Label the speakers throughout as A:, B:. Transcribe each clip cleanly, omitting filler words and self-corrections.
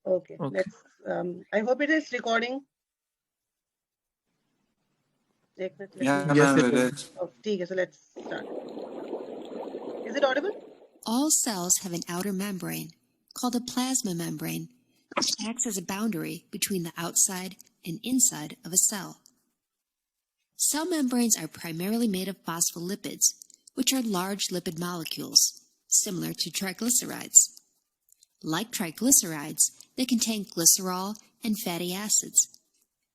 A: Okay,
B: Okay.
A: let's. I hope it is recording. एक minute, let
C: Yeah,
A: me-
C: ma'am,
B: it
C: it
B: is.
C: is.
A: Oh, ठीक है, so let's start. Is it audible?
D: All cells have an outer membrane, called a plasma membrane, which acts as a boundary between the outside and inside of a cell. Cell membranes are primarily made of phospholipids, which are large lipid molecules, similar to triglycerides. Like triglycerides, they contain glycerol and fatty acids,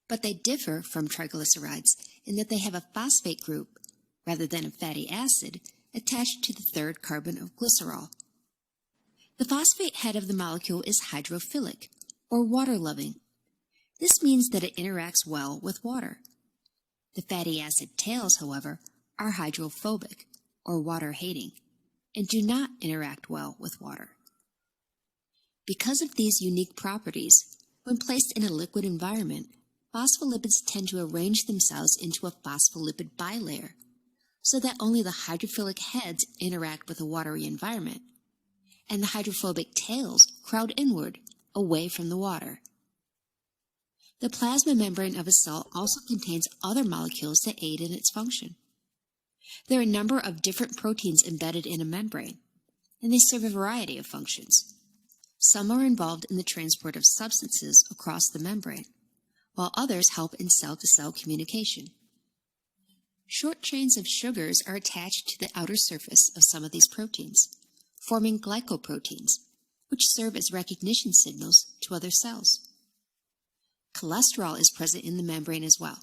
D: but they differ from triglycerides in that they have a phosphate group, rather than a fatty acid, attached to the third carbon of glycerol. The phosphate head of the molecule is hydrophilic, or water-loving. This means that it interacts well with water. The fatty acid tails, however, are hydrophobic, or water-hating, and do not interact well with water. Because of these unique properties, when placed in a liquid environment, phospholipids tend to arrange themselves into a phospholipid bilayer, so that only the hydrophilic heads interact with a watery environment, and the hydrophobic tails crowd inward, away from the water. The plasma membrane of a cell also contains other molecules that aid in its function. There are a number of different proteins embedded in a membrane, and they serve a variety of functions. Some are involved in the transport of substances across the membrane, while others help in cell-to-cell communication. Short chains of sugars are attached to the outer surface of some of these proteins, forming glycoproteins, which serve as recognition signals to other cells. Cholesterol is present in the membrane as well.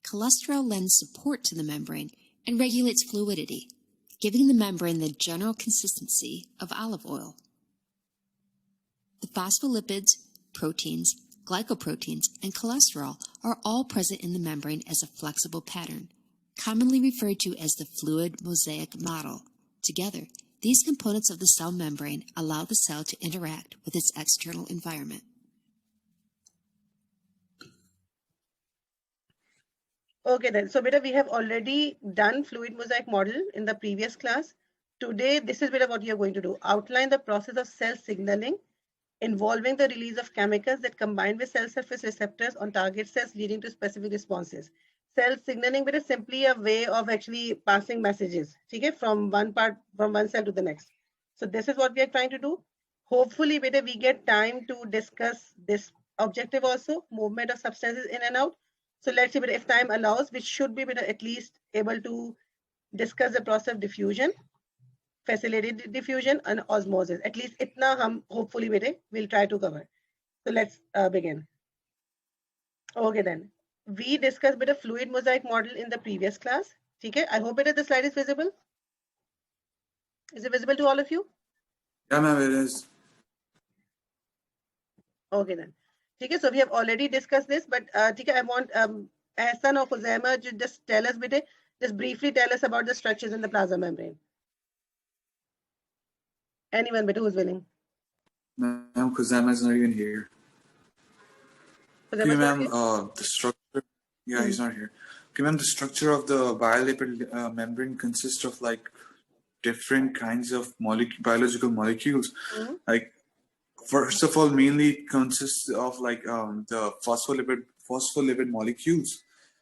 D: Cholesterol lends support to the membrane and regulates fluidity, giving the membrane the general consistency of olive oil. The phospholipids, proteins, glycoproteins, and cholesterol are all present in the membrane as a flexible pattern, commonly referred to as the fluid mosaic model. Together, these components of the cell membrane allow the cell to interact with its external environment.
A: Okay then, so beta, we have already done fluid mosaic model in the previous class. Today, this is beta what you are going to do. Outline the process of cell signaling involving the release of chemicals that combine with cell surface receptors on target cells, leading to specific responses. Cell signaling beta is simply a way of actually passing messages, okay, from one cell to the next. So this is what we are trying to do. Hopefully beta we get time to discuss this objective also, movement of substances in and out. So let's see, but if time allows, we should be at least able to discuss the process of diffusion, facilitated diffusion, and osmosis. At least itna hum hopefully we'll try to cover. So let's begin. Okay then. We discussed a fluid mosaic model in the previous class. Okay, I hope the slide is visible. Is it visible to all of you?
C: Yeah, ma'am, it is.
A: Okay then. Okay, so we have already discussed this, but I want Ahsan or Khuzaima to just tell us just briefly tell us about the structures in the plasma membrane. Anyone who's willing?
C: Ma'am, Khuzaima is not even here. Okay, ma'am, the structure. Yeah, he's not here. Okay, ma'am, the structure of the bilipid membrane consists of like different kinds of biological molecules. Like, first of all, mainly it consists of like the phospholipid molecules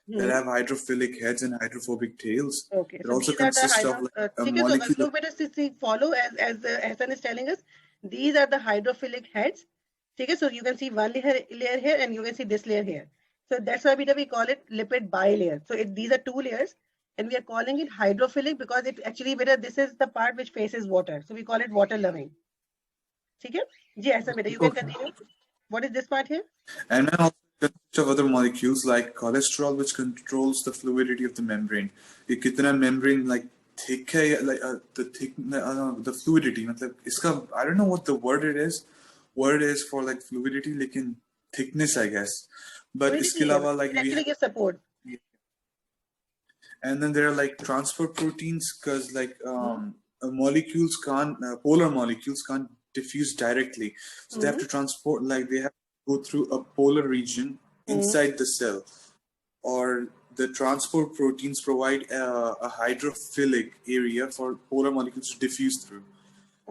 C: that have hydrophilic heads and hydrophobic tails.
A: Okay,
C: it
A: so
C: also
A: these are
C: consists of like a molecule.
A: So look, follow as Hassan is telling us. These are the hydrophilic heads. Okay, so you can see one layer here, and you can see this layer here. So that's why we call it lipid bilayer. So these are two layers, and we are calling it hydrophilic because it actually this is the part which faces water. So we call it water loving. Okay, yes, you can continue. What is this part here?
C: And then also consists of other molecules like cholesterol, which controls the fluidity of the membrane. ये कितना membrane like thick है, like the fluidity. मतलब इसका I don't know what the word is for like fluidity, लेकिन thickness I guess. But इसके अलावा like
A: we actually give support.
C: And then there are like transport proteins because like molecules can't polar molecules can't diffuse directly, so they have to transport, like they have to go through a polar region inside the cell, or the transport proteins provide a hydrophilic area for polar molecules to diffuse through.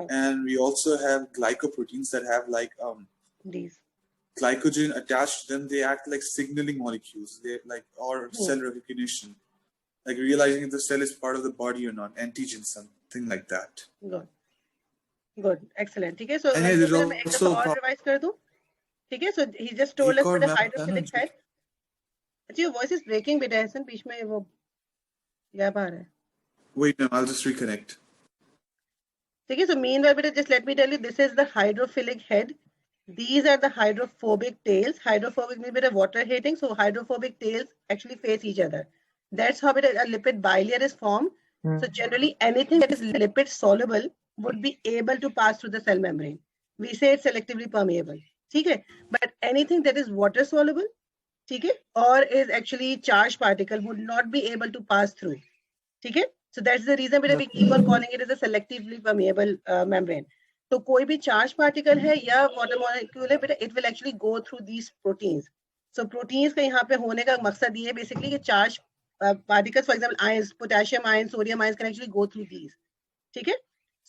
C: And we also have glycoproteins that have like
A: these.
C: Glycogen attached to them, they act like signaling molecules. They like or cell recognition, like realizing if the cell is part of the body or not, antigen, something like that.
A: Good, excellent. ठीक है, so
C: And there's
A: मैं एक दफा और
C: also
A: revise कर दूं. ठीक है, so he just told us that the hydrophilic head. अच्छा, your voice is breaking बेटा, ऐसा बीच में वो गैप आ रहा है.
C: Wait, no, I'll just reconnect.
A: ठीक है, so meanwhile बेटा, just let me tell you, this is the hydrophilic head. These are the hydrophobic tails. Hydrophobic means beta water hating, so hydrophobic tails actually face each other. That's how beta a lipid bilayer is formed. So generally anything that is lipid soluble would be able to pass through the cell membrane. We say it's selectively permeable. Okay? But anything that is water soluble, okay, or is actually charged particle would not be able to pass through. Okay? So that's the reason we keep on calling it as a selectively permeable membrane. तो कोई भी charge particle है या water molecule है बेटा, it will actually go through these proteins. So proteins का यहाँ पे होने का मकसद ये है बेसिकली कि charge particles, for example ions, potassium ion, sodium ions can actually go through these. ठीक है,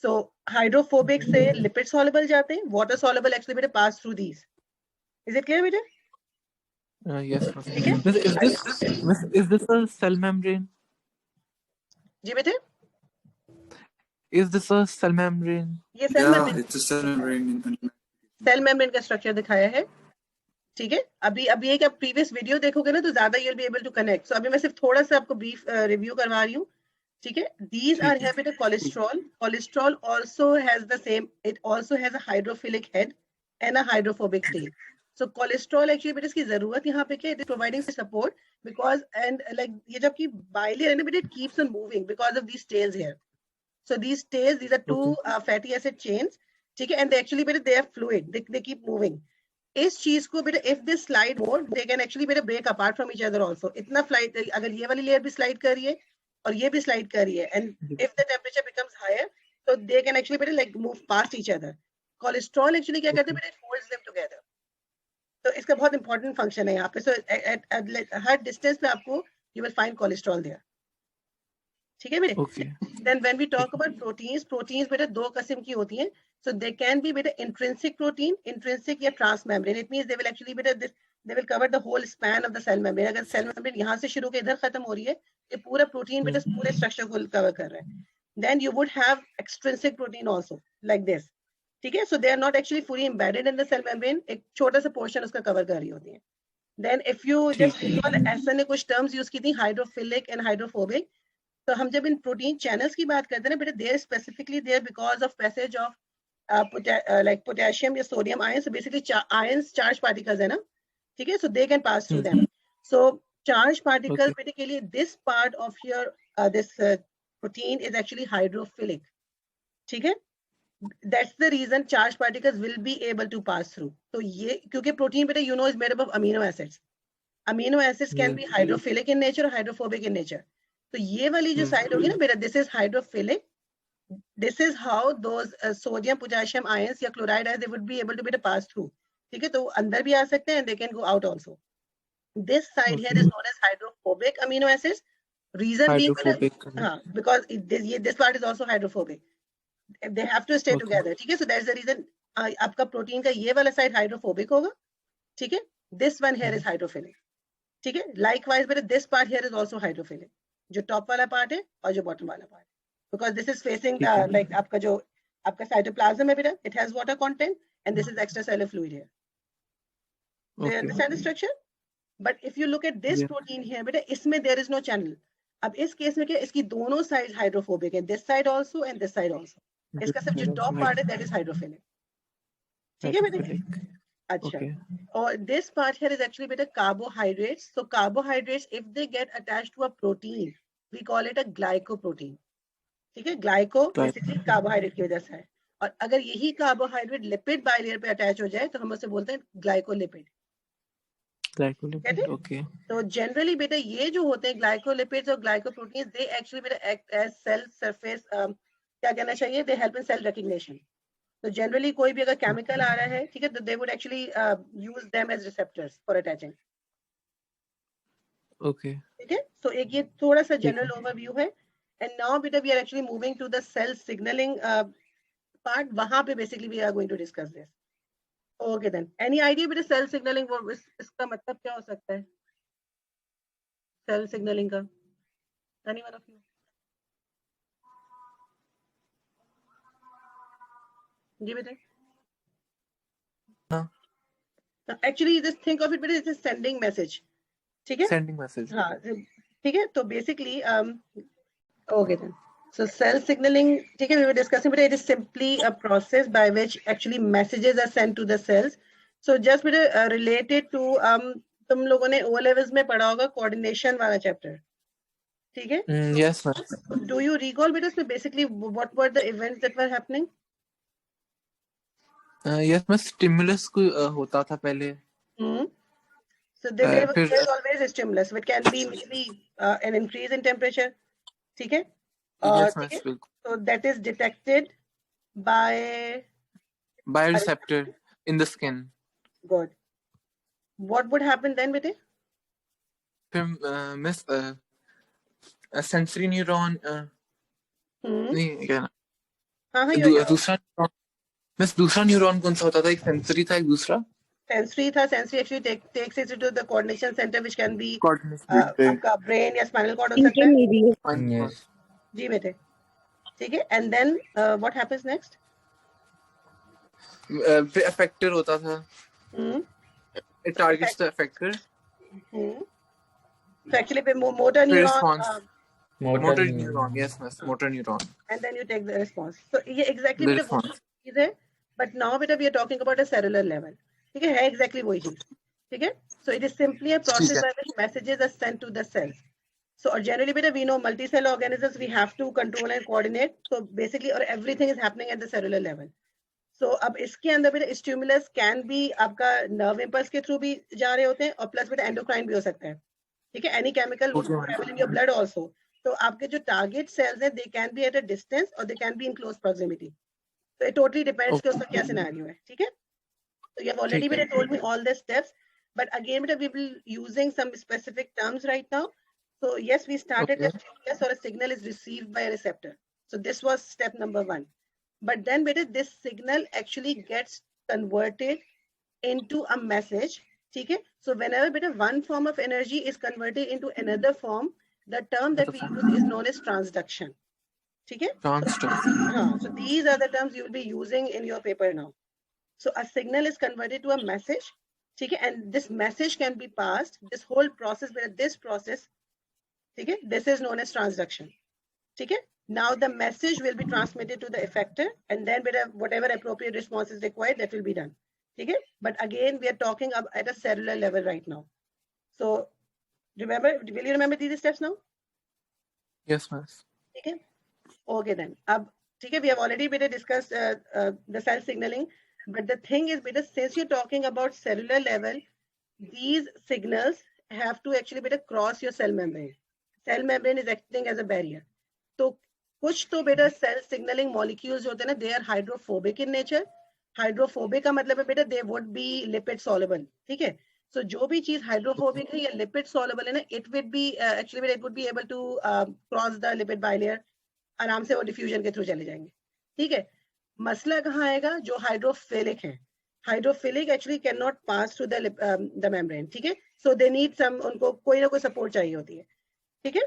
A: सो हाइड्रोफोबिक से लिपिड सॉल्युबल जाते हैं, वाटर सॉल्युबल एक्चुअली बेटा pass through these. Is it clear बेटा?
B: Yes.
A: ठीक है,
B: is this a cell membrane?
A: जी बेटे,
B: Is this a cell membrane?
A: ये cell
C: Yeah,
A: membrane,
C: it's a cell membrane.
A: Cell membrane का structure दिखाया है. ठीक है, अभी एक आप प्रीवियस वीडियो देखोगे ना तो ज्यादा you'll be able to connect. So अभी मैं सिर्फ थोड़ा सा आपको ब्रीफ रिव्यू करवा रही हूँ. ठीक है, these are here बेटा cholesterol. Cholesterol also has the same, it also has a hydrophilic head and a hydrophobic tail. So cholesterol actually बेटा इसकी जरूरत यहाँ पे क्या है, it is providing support because and like ये जब की bilayer है ना बेटा, it keeps on moving because of these tails here. So these tails, these are two fatty acid chains, ठीक है, and they actually बेटा they are fluid, they keep moving. इस चीज को बेटा if they slide more, they can actually बेटा break apart from each other also. इतना flight, अगर ये वाली लेयर भी स्लाइड कर रही है और ये भी स्लाइड कर रही है, and if the temperature becomes higher, so they can actually बेटा like move past each other. Cholesterol actually क्या करते हैं बेटा, it holds them together. तो इसका बहुत इंपॉर्टेंट फंक्शन है यहाँ पे. So at हर डिस्टेंस पे आपको you will find cholesterol there. ठीक है बेटे?
B: Okay.
A: Then when we talk about proteins बेटा दो किस्म की होती हैं. So they can be बेटा intrinsic protein, intrinsic या transmembrane. It means they will actually बेटा they will cover the whole span of the cell membrane. अगर cell membrane यहाँ से शुरू के इधर खत्म हो रही है, ये पूरा प्रोटीन बेटा पूरे स्ट्रक्चर को कवर कर रहा है. Then you would have extrinsic protein also like this. ठीक है, so they are not actually fully embedded in the cell membrane. एक छोटा सा portion उसका cover कर रही होती है. Then if you just ऐसा ने कुछ terms use की थी, hydrophilic and hydrophobic. तो हम जब इन प्रोटीन चैनल्स की बात करते हैं ना बेटा, there specifically there because of passage of like potassium या sodium ions. Basically ions charge particles है ना, ठीक है, so they can pass through them. So charge particles बेटा के लिए this part of your this protein is actually hydrophilic. ठीक है, that's the reason charge particles will be able to pass through. तो ये क्योंकि प्रोटीन बेटा you know is made up of amino acids. Amino acids can be hydrophilic in nature, hydrophobic in nature. तो ये वाली जो साइड होगी ना बेटा, this is hydrophilic. This is how those sodium potassium ions या chloride ions they would be able to बेटा pass through. ठीक है, तो अंदर भी आ सकते हैं, they can go out also. This side here is known as hydrophobic amino acids. Reason being हां because this part is also hydrophobic. They have to stay together. ठीक है, सो दैट्स द रीजन आपका protein का ये वाला side hydrophobic होगा. ठीक है, this one here is hydrophilic. ठीक है, लाइकवाइज बेटा this part here is also hydrophilic, जो टॉप वाला पार्ट है और जो बॉटम वाला part, because this is facing like आपका जो आपका साइटोप्लाज्म है बेटा, it has water content and this is extracellular fluid here. Do you understand the structure? But if you look at this protein here बेटा, इसमें there is no channel. अब इस case में क्या, इसकी दोनों साइड हाइड्रोफोबिक है, this side also and this side also. इसका सिर्फ जो टॉप पार्ट है that is hydrophilic. ठीक है बेटा? अच्छा, और this part here is actually बेटा carbohydrates. So carbohydrates if they get attached to a protein, we call it a glycoprotein. ठीक है, ग्लाइको बेसिकली कार्बोहाइड्रेट की वजह से है. और अगर यही कार्बोहाइड्रेट लिपिड बाइलेयर पे अटैच हो जाए तो हम उसे बोलते हैं ग्लाइकोलिपिड.
B: ओके.
A: तो जनरली बेटा ये जो होते हैं ग्लाइकोलिपिड्स और ग्लाइकोप्रोटीन्स, दे एक्चुअली बेटा एक्ट एज सेल सरफेस, क्या कहना चाहिए, they help in cell recognition. तो जनरली कोई भी अगर केमिकल आ रहा है, ठीक है, तो they would actually use them as receptors for attaching.
B: Okay,
A: ठीक है, सो एक ये थोड़ा सा जनरल ओवरव्यू है. एंड नाउ बेटा we are actually moving to the cell signalling part. वहां पे basically we are going to discuss this. Okay then. Any idea with the cell signaling? इसका मतलब क्या हो सकता है? Cell signaling का? Any one of you? जी बेटे.
B: No.
A: Actually, just think of it, but it's a sending message. ठीक है?
B: Sending message.
A: हाँ, ठीक है. तो basically, okay then. So cell signaling, ठीक है, we were discussing, but it is simply a process by which actually messages are sent to the cells. So just related to तुम लोगों ने O levels में पढ़ा होगा coordination वाला chapter. ठीक है?
B: Yes, ma'am.
A: Do you recall बेटा उसमें basically what were the events that were happening?
B: Yes, ma'am. Stimulus को होता था पहले.
A: So there
B: फिर-
A: there's always a stimulus, which can be maybe an increase in temperature. ठीक है?
B: Yes,
A: ठीक है?
B: ma'am.
A: So that is detected by
B: By a receptor in the skin.
A: God. What would happen then with it?
B: फिर miss a sensory neuron नहीं क्या
A: हाँ हाँ
B: दूसरा मिस दूसरा न्यूरॉन कौन सा होता था? एक सेंसरी था, एक दूसरा
A: sensory था. Sensory actually takes it to the coordination center, which can be
B: coordination.
A: आपका brain या spinal cord हो सकता है.
B: Yes.
A: जी बेटे. ठीक है? And then what happens next?
B: फिर effector होता था. It targets the effector.
A: So actually motor neuron.
B: Response. Motor neuron. Yes, miss. Motor neuron.
A: And then you take the response. So ये exactly
B: The
A: बेटा
B: response.
A: वही चीज है. But now बेटा we are talking about a cellular level. ठीक है exactly वही चीज. ठीक है? So it is simply a process by which messages are sent to the cells. So generally बेटा we know multi-cell organisms we have to control and coordinate. So basically or everything is happening at the cellular level. So अब इसके अंदर बेटा stimulus can be आपका nerve impulse के through भी जा रहे होते हैं और plus बेटा endocrine भी हो सकता है. ठीक है? Any chemical would travel in your blood also. तो आपके जो target cells हैं they can be at a distance or they can be in close proximity. So it totally depends कि उसका क्या scenario है. ठीक है? So you have already better told me all the steps, but again we will be using some specific terms right now. So yes, we started with stimulus or a signal is received by a receptor. So this was step number 1. But then better this signal actually gets converted into a message. ठीक है? So whenever better one form of energy is converted into another form, the term that we use is known as transduction. ठीक है?
B: Transduction.
A: So these are the terms you will be using in your paper now. So a signal is converted to a message. ठीक है? And this message can be passed. This whole process, this process, ठीक है? This is known as transduction. ठीक है? Now the message will be transmitted to the effector, and then whatever appropriate response is required, that will be done. Okay? But again, we are talking at a cellular level right now. So remember, will you remember these steps now?
B: Yes, ma'am.
A: Okay. Okay then. Okay, we have already discussed the cell signaling, but the thing is, since you're talking about cellular level, these signals have to actually cross your cell membrane. Cell membrane is acting as a barrier. So कुछ तो बेटा cell signaling molecules होते हैं ना, they are hydrophobic in nature. Hydrophobic का मतलब है बेटा they would be lipid soluble. ठीक है? So जो भी चीज hydrophobic है या lipid soluble है ना, it would be actually it would be able to cross the lipid bilayer. आराम से वो diffusion के through चले जाएंगे. ठीक है? मसला कहाँ आएगा? जो hydrophilic है. Hydrophilic actually cannot pass through the membrane. ठीक है? So they need some, उनको कोई ना कोई support चाहिए होती है. ठीक है?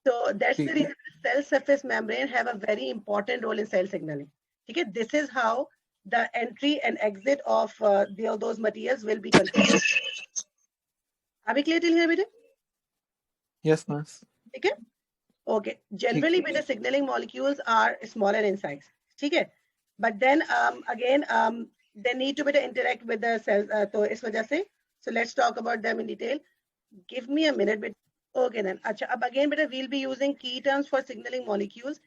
A: So that's the reason cell surface membrane have a very important role in cell signaling. Okay, this is how the entry and exit of those materials will be controlled. Are we clear till here, beta?
B: Yes, ma'am.
A: Okay. Okay. Generally, beta signaling molecules are smaller in size. Okay. But then again, they need to interact with the cells. So is वजह से. So let's talk about them in detail. Give me a minute, beta. Okay then. Achha, again, we'll be using key terms for signaling molecules.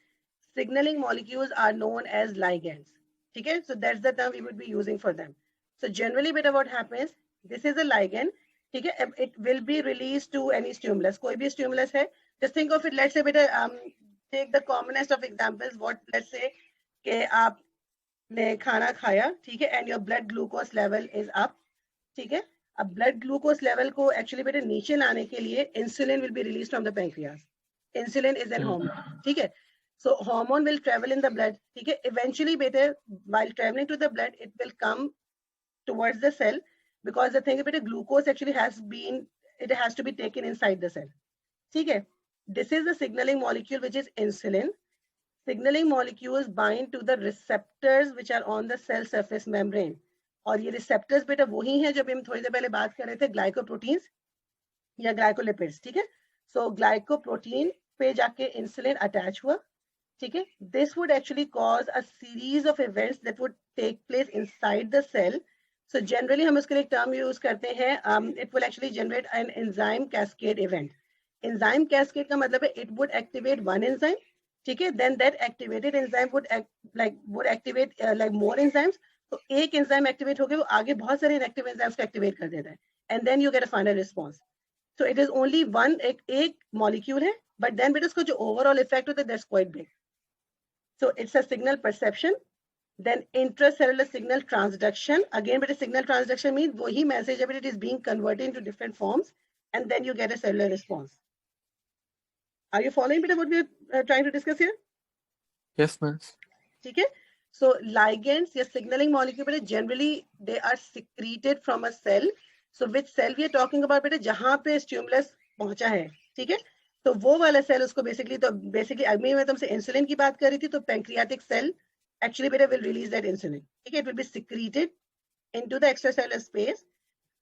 A: Signaling molecules are known as ligands. Okay, so that's the term we would be using for them. So generally, what happens? This is a ligand. Okay, it will be released to any stimulus. कोई भी stimulus है. Just think of it. Let's say, take the commonest of examples. What let's say कि आपने खाना खाया, ठीक है, and your blood glucose level is up, ठीक है. अब blood glucose level को actually बेटे नीचे लाने के लिए insulin will be released from the pancreas. Insulin is an hormone. ठीक है. So hormone will travel in the blood. ठीक है. Eventually बेटे while traveling to the blood, it will come towards the cell, because the thing about glucose actually has to be taken inside the cell. Okay, this is the signaling molecule, which is insulin. Signaling molecules bind to the receptors which are on the cell surface membrane. और ये receptors बेटा वही हैं जो हम थोड़ी देर पहले बात कर रहे थे, glycoproteins या glycolipids. ठीक है, so glycoprotein पे जाके insulin attach हुआ. ठीक है, this would actually cause a series of events that would take place inside the cell. So generally हम उसके लिए एक term use करते हैं, it will actually generate an enzyme cascade event. Enzyme cascade का मतलब है it would activate one enzyme. ठीक है, then that activated enzyme would activate like more enzymes. तो एक enzyme activate हो गया, वो आगे बहुत सारे inactive enzymes को activate कर देता है, and then you get a final response. So it is only one एक molecule है, but then बेटा उसको जो overall effect होता है that's quite big. So it's a signal perception, then intracellular signal transduction. Again, but a signal transduction means वही message it is being converted into different forms, and then you get a cellular response. Are you following bit what we are trying to discuss here?
B: Yes, ma'am.
A: Okay. So ligands, your signaling molecule, but generally they are secreted from a cell. So which cell we are talking about? बेटा जहाँ पे stimulus पहुँचा है, ठीक है? तो वो वाला cell उसको basically अभी मैं तुमसे insulin की बात कर रही थी, तो pancreatic cell actually बेटा will release that insulin. ठीक है? It will be secreted into the extracellular space.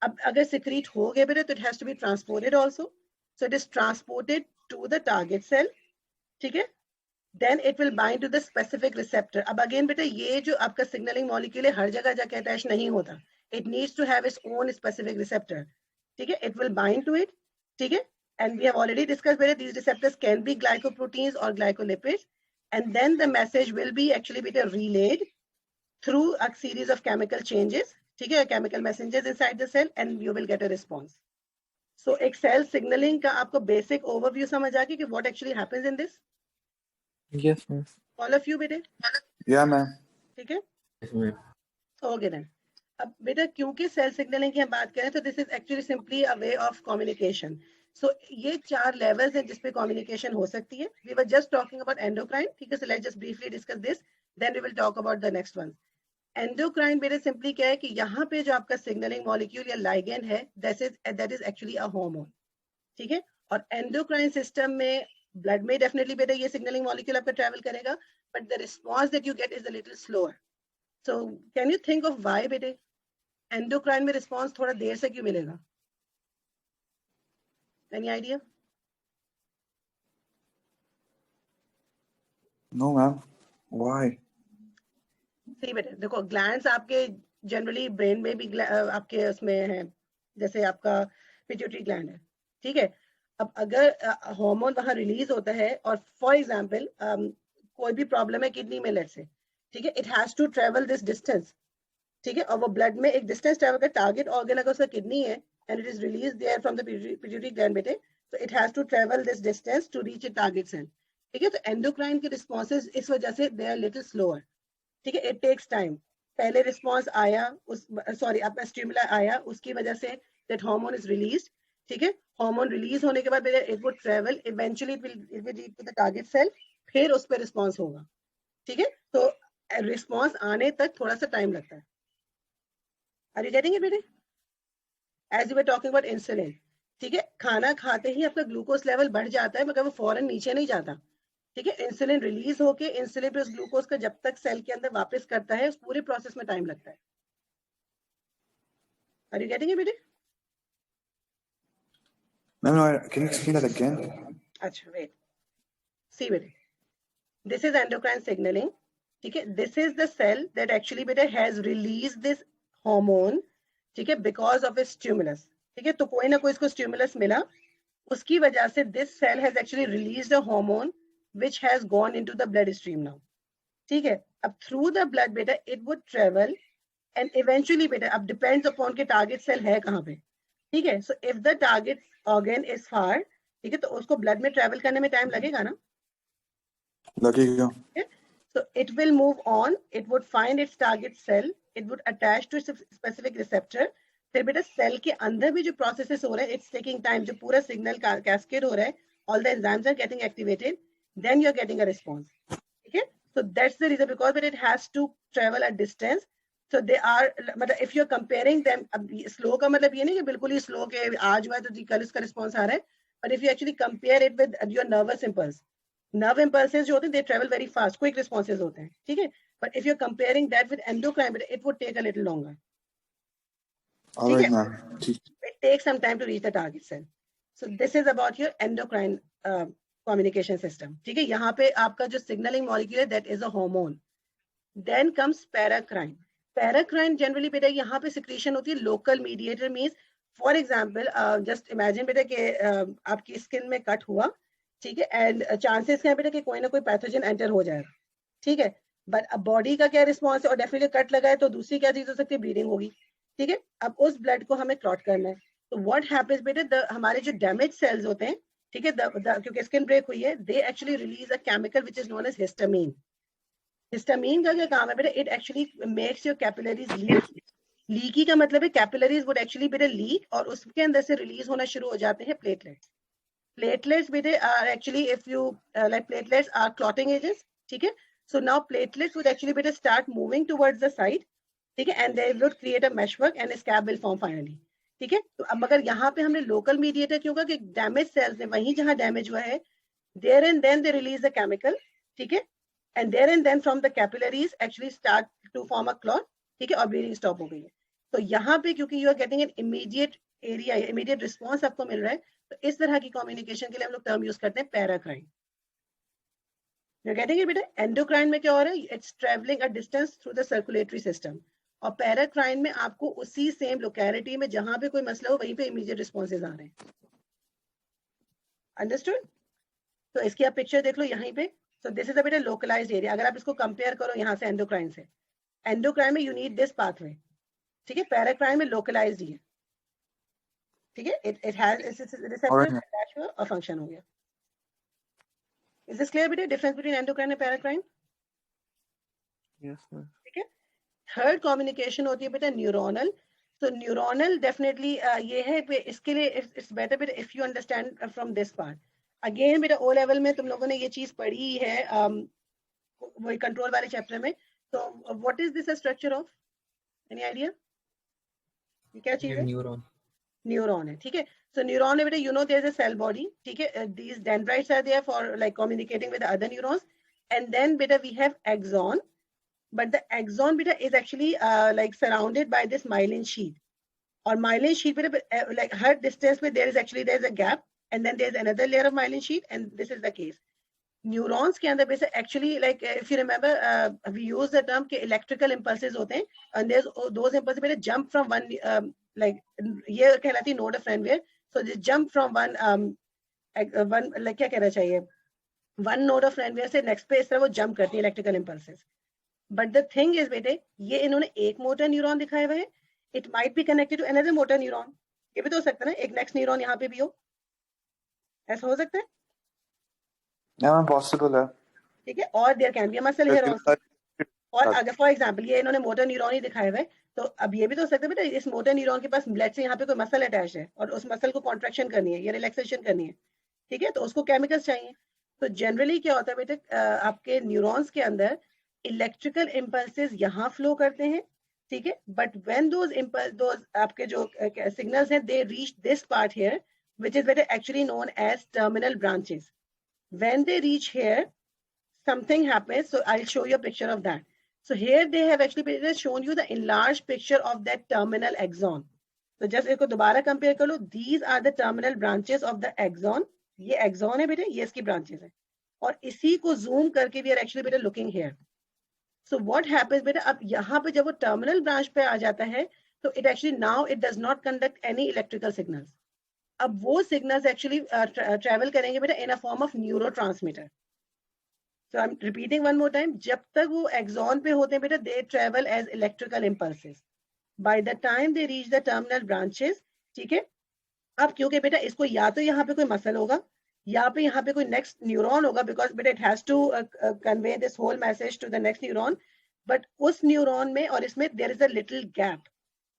A: अब अगर secrete हो गया बेटा, तो it has to be transported also. So it is transported to the target cell. ठीक है? Then it will bind to the specific receptor. अब again बेटा ये जो आपका signaling molecule है हर जगह जाके attach नहीं होता. It needs to have its own specific receptor. ठीक है? It will bind to it. ठीक है? And we have already discussed whether these receptors can be glycoproteins or glycolipids. And then the message will be actually relayed through a series of chemical changes. ठीक है? Chemical messengers inside the cell, and you will get a response. So एक cell signaling का आपको basic overview समझ आ गई कि what actually happens in this?
B: Yes, ma'am.
A: All of you बेटे?
C: Yeah, ma'am.
A: ठीक है?
B: Yes, ma'am.
A: Okay then. अब बेटा क्योंकि cell signaling की हम बात करें तो this is actually simply a way of communication. So ये 4 levels हैं जिस पे communication हो सकती है. We were just talking about endocrine. ठीक है? So let's just briefly discuss this. Then we will talk about the next one. Endocrine बेटा simply क्या है कि यहाँ पे जो आपका signaling molecule या ligand है, that is actually a hormone. ठीक है? और endocrine system में blood में definitely बेटा ये signaling molecule आपका travel करेगा, but the response that you get is a little slower. So can you think of why बेटे endocrine में response थोड़ा देर से क्यों मिलेगा? Any idea?
C: No, ma'am. Why?
A: सही बेटे देखो ग्लैंड्स आपके जनरली ब्रेन में भी आपके उसमें है, जैसे आपका पिट्यूटरी ग्लैंड है. ठीक है? अब अगर हार्मोन वहां रिलीज होता है और फॉर एग्जांपल कोई भी प्रॉब्लम है किडनी में लेट से, ठीक है, it has to travel this distance. ठीक है? और वो ब्लड में एक डिस्टेंस ट्रेवल कर, टारगेट ऑर्गन अगर उसका किडनी है and it is release there from the pituitary gland बेटे, तो it has to travel this distance to reach a target cell. ठीक है? तो एंडोक्राइन के रिस्पॉन्सेज इस वजह से दे आर लिटिल स्लोअर. ठीक है? It takes time. पहले रिस्पॉन्स आया, आपका स्टिमुला आया, उसकी वजह say that hormone is released. ठीक है? हार्मोन रिलीज होने के बाद it would travel, eventually it will reach to the target cell, फिर उस पर रिस्पॉन्स होगा. ठीक है? तो रिस्पॉन्स आने तक थोड़ा सा टाइम लगता है. आर यू गेटिंग इट बेटे? As you were talking about insulin. ठीक है? खाना खाते ही आपका ग्लूकोज लेवल बढ़ जाता है मगर वो फौरन नीचे नहीं जाता. ठीक है? इंसुलिन रिलीज होके इंसुलिन पे उस ग्लूकोज का जब तक सेल के अंदर वापस करता है उस पूरे प्रोसेस में टाइम लगता है. आर यू गेटिंग इट बेटे?
C: No, can you explain that again?
A: अच्छा वेट, सी बेटे, दिस इज एंडोक्राइन सिग्नलिंग. ठीक है? This is the cell that actually बेटे हैज रिलीज दिस हार्मोन. ठीक है? Because of a stimulus. ठीक है? तो कोई ना कोई इसको स्टिमुलस मिला, उसकी वजह से this cell has actually released a hormone which has gone into the bloodstream now. ठीक है? अब through the blood बेटा it would travel and eventually बेटा अब depends upon के target cell है कहाँ पे. ठीक है? So if the target organ is far, ठीक है, तो उसको blood में travel करने में time लगेगा ना?
C: लगेगा.
A: So it will move on, it would find its target cell, it would attach to a specific receptor. फिर बेटा cell के अंदर भी जो processes हो रहे हैं, it's taking time, जो पूरा signal cascade हो रहा है, all the enzymes are getting activated. Then you're getting a response. Okay? So that's the reason, because it has to travel a distance. So they are, मतलब if you're comparing them, अब slow का मतलब ये नहीं कि बिल्कुल ही slow के आज हुआ तो कल इसका response आ रहा है, but if you actually compare it with your nervous impulse, nerve impulses जो होते हैं they travel very fast, quick responses होते हैं, ठीक है? But if you're comparing that with endocrine, it would take a little longer.
C: All right, ma'am.
A: It takes some time to reach the target cell. So this is about your endocrine communication system. ठीक है? यहाँ पे आपका जो signaling molecule है, that is a hormone. Then comes paracrine. Paracrine generally बेटा यहाँ पे secretion होती है local mediator, means for example just imagine बेटा कि आपकी skin में cut हुआ, ठीक है, and chances हैं बेटा कि कोई ना कोई pathogen enter हो जाएगा, ठीक है, but अब body का क्या response है, और definitely cut लगा है तो दूसरी क्या चीज हो सकती है, bleeding होगी, ठीक है. अब उस blood को हमें clot करना है, तो what happens बेटा, हमारे जो damaged cells होते हैं, ठीक है, क्योंकि skin break हुई है, they actually release a chemical which is known as histamine. Histamine का क्या काम है बेटा, it actually makes your capillaries leak. Leaky का मतलब है कैपिलरीज वुड एक्चुअली बेटा लीक, और उसके अंदर से रिलीज होना शुरू हो जाते हैं प्लेटलेट्स. प्लेटलेट्स बेटे are actually, if you like platelets are clotting agents, ठीक है. So now platelets would actually बेटा start moving towards the side, ठीक है, and they would create a meshwork and scab will form finally, ठीक है. तो अब मगर यहाँ पे हमने लोकल मीडिएटर क्यों कहा कि डैमेज सेल्स ने वहीं जहां डैमेज हुआ है, there and then they release the chemical, ठीक है, and there and then from the capillaries actually start to form a clot, ठीक है, और bleeding stop हो गई है. तो यहाँ पे क्योंकि you are getting an immediate area, immediate response आपको मिल रहा है, तो इस तरह की communication के लिए हम लोग term use करते हैं paracrine. You're getting it बेटा? Endocrine में क्या हो रहा है? It's traveling a distance through the circulatory system. और paracrine में आपको उसी same locality में जहां पे कोई मसला हो वहीं पे immediate responses आ रहे हैं. Understood? तो इसकी आप picture देख लो यहीं पे. So this is a bit of localized area. अगर आप इसको compare करो यहाँ से endocrine से, endocrine में you need this pathway, ठीक है, paracrine में localized ही है, ठीक है, it has its receptors attached हुआ और function हो गया. Is this clear बेटा, difference between endocrine and paracrine?
B: Yes, ma'am.
A: ठीक है. Third communication होती है बेटा neuronal. So neuronal definitely ये है, इसके लिए it's better बेटा if you understand from this part. Again बेटा ओ लेवल में तुम लोगों ने ये चीज पढ़ी है वही कंट्रोल वाले चैप्टर में. तो what is this structure of, any idea, ये क्या चीज है? न्यूरॉन. न्यूरॉन है, ठीक है. सो न्यूरॉन में बेटा you know there is a cell body, ठीक है, these dendrites are there for like communicating with other neurons, and then बेटा we have axon, but the axon बेटा is actually like surrounded by this myelin sheath, और myelin sheath बेटा like हर distance में there is a gap, and then there's another layer of myelin sheet, and this is the case. Neurons के अंदर basic actually like if you remember we use the term कि electrical impulses होते हैं, and there's those impulses बेटा jump from one like ये कहलाती है node of Frenware, so they jump from one like क्या कहना चाहिए, one node of Frenware से next पे इस तरह वो jump करती है electrical impulses. But the thing is बेटे ये इन्होंने एक motor neuron दिखाया हुआ है, it might be connected to another motor neuron. ये भी तो हो सकता है ना, एक next neuron यहाँ पे भी हो, ऐसा हो सकता है?
C: Yeah, possible है,
A: ठीक है. और there can be a muscle here also. और अगर फॉर एग्जांपल ये इन्होंने मोटर न्यूरॉन ही दिखाया हुआ है, तो अब ये भी तो हो सकता है बेटा इस मोटर न्यूरॉन के पास ब्लड से यहाँ पे कोई मसल अटैच है और उस मसल को कॉन्ट्रैक्शन करनी है या रिलैक्सेशन करनी है, ठीक है, तो उसको केमिकल्स चाहिए. तो जनरली क्या होता है बेटा आपके न्यूरॉन्स के अंदर इलेक्ट्रिकल इम्पल्सेस यहाँ फ्लो करते हैं, ठीक है, बट व्हेन दोज आपके जो सिग्नल्स हैं दे reach this part here which is better actually known as terminal branches. When they reach here, something happens. So I'll show you a picture of that. So here they have actually shown you the enlarged picture of that terminal axon. So just इसको दोबारा compare कर लो. These are the terminal branches of the axon. ये axon है बेटे, ये इसकी branches है. और इसी को zoom करके we are actually बेटे looking here. So what happens बेटा, अब यहाँ पे जब वो terminal branch पे आ जाता है, तो it actually now it does not conduct any electrical signals. अब वो सिग्नल्स एक्चुअली ट्रैवल करेंगे बेटा in a form of neurotransmitter. So I am repeating one more time, जब तक वो एक्सॉन पे होते हैं बेटा they travel as electrical impulses. By the time they reach the terminal branches, ठीक है. अब क्योंकि बेटा इसको या तो यहाँ पे कोई मसल होगा या पे यहाँ पे कोई नेक्स्ट न्यूरॉन होगा, बिकॉज बेटा it has to convey this whole message to the next neuron, but उस न्यूरॉन में और इसमें there is a little gap.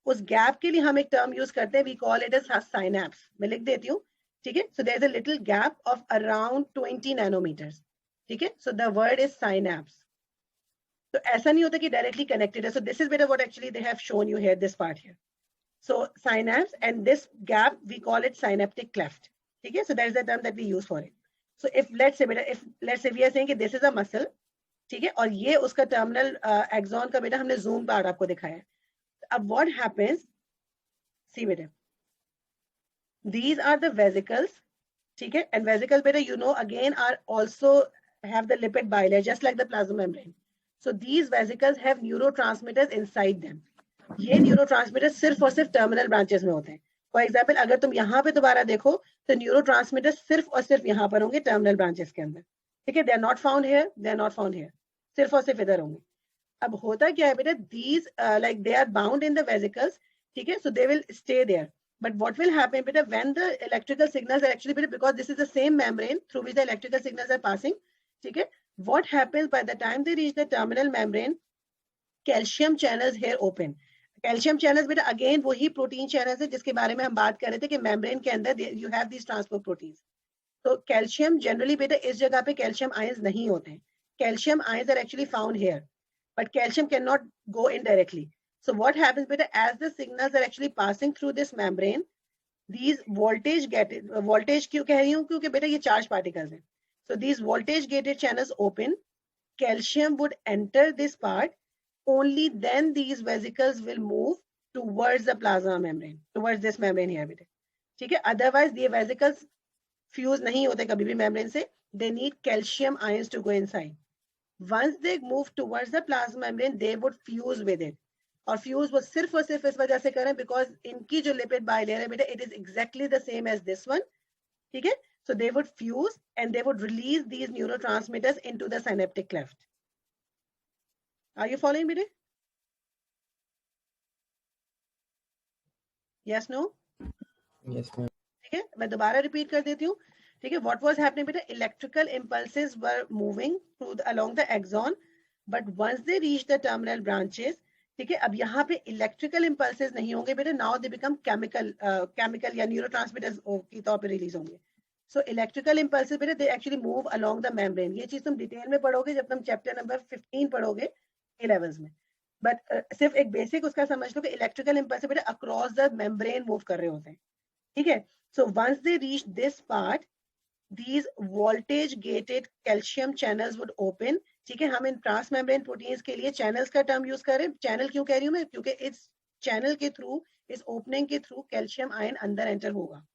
A: उस गैप के लिए हम एक टर्म यूज करते हैं, we call it as synapse. मैं लिख देती हूँ, ठीक है. So there is a little gap of around 20 nanometres, ठीक है. So the word is synapse. तो ऐसा नहीं होता कि डायरेक्टली कनेक्टेड है. So this is better what actually they have shown you here, this part here. So synapse, and this gap we call it synaptic cleft. Okay, so that is the term that we use for it. So if let's say we are saying that this is a muscle, ठीक है, और ये उसका terminal axon का बेटा हमने zoom part आपको दिखाया है. अब what happens? See बेटा, these are the vesicles, ठीक है, and vesicles बेटा you know again are also have the lipid bilayer just like the plasma membrane. So these vesicles have neurotransmitters inside them. ये neurotransmitter सिर्फ और सिर्फ terminal branches में होते हैं. फॉर एग्जांपल अगर तुम यहाँ पे दोबारा देखो तो न्यूरोट्रांसमीटर सिर्फ और सिर्फ यहाँ पर होंगे टर्मिनल ब्रांचेस के अंदर. ठीक है, they are not found here, they are not found here, सिर्फ और सिर्फ इधर होंगे. अब होता क्या है बेटा, these like they are bound in the vesicles. ठीक है, so they will stay there. But what will happen बेटा, when the electrical signals are actually better, because this is the same membrane through which the electrical signals are passing. ठीक है, what happens by the time they reach the terminal membrane, calcium channels here open. Calcium channels बेटा again वही protein channels है जिसके बारे में हम बात कर रहे थे कि मेम्ब्रेन के अंदर you have this transport proteins. तो कैल्शियम जनरली बेटा इस जगह पे कैल्शियम आयंस नहीं होते हैं. Calcium ions are actually found here, but calcium can not go in directly. So what happens बेटा, as the signals are actually passing through this membrane, these voltage क्यों कह रही हूँ, क्योंकि बेटा ये चार्ज पार्टिकल्स हैं. So these voltage gated channels open, calcium would enter this part. Only then these vesicles will move towards the plasma membrane, towards this membrane here बेटे. ठीक है, otherwise ये vesicles fuse नहीं होते कभी भी membrane से. They need calcium ions to go inside. Once they move towards the plasma membrane, they would fuse with it. और fuse वो सिर्फ और सिर्फ इस वजह से करें because इनकी जो lipid bilayer है बेटे, it is exactly the same as this one. ठीक है, so they would fuse and they would release these neurotransmitters into the synaptic cleft. Are you following me? Yes, no?
B: Yes, ma'am.
A: ठीक है, मैं दोबारा repeat कर देती हूँ. ठीक है, what was happening बेटा, electrical impulses were moving through along the axon, but once they reach the terminal branches, ठीक है, अब यहाँ पे electrical impulses नहीं होंगे बेटा, now they become chemical या neurotransmitters की तौर पे रिलीज होंगे. So electrical impulses बेटा they actually move along the membrane. ये चीज तुम डिटेल में पढ़ोगे जब तुम चैप्टर नंबर 15 पढ़ोगे A-levels में. बट सिर्फ एक बेसिक उसका समझ लो कि इलेक्ट्रिकल इम्पल्स बेटा अक्रॉस द मेम्ब्रेन मूव कर रहे होते हैं. ठीक है, so once they reach this part, these voltage gated calcium channels would open. ठीक है, हम इन ट्रांस मेम्ब्रेन प्रोटीन्स के लिए चैनल्स का टर्म यूज कर रहे हैं. चैनल क्यों कह रही हूँ मैं, क्योंकि इस चैनल के थ्रू, इस ओपनिंग के थ्रू कैल्शियम आयन अंदर एंटर होगा.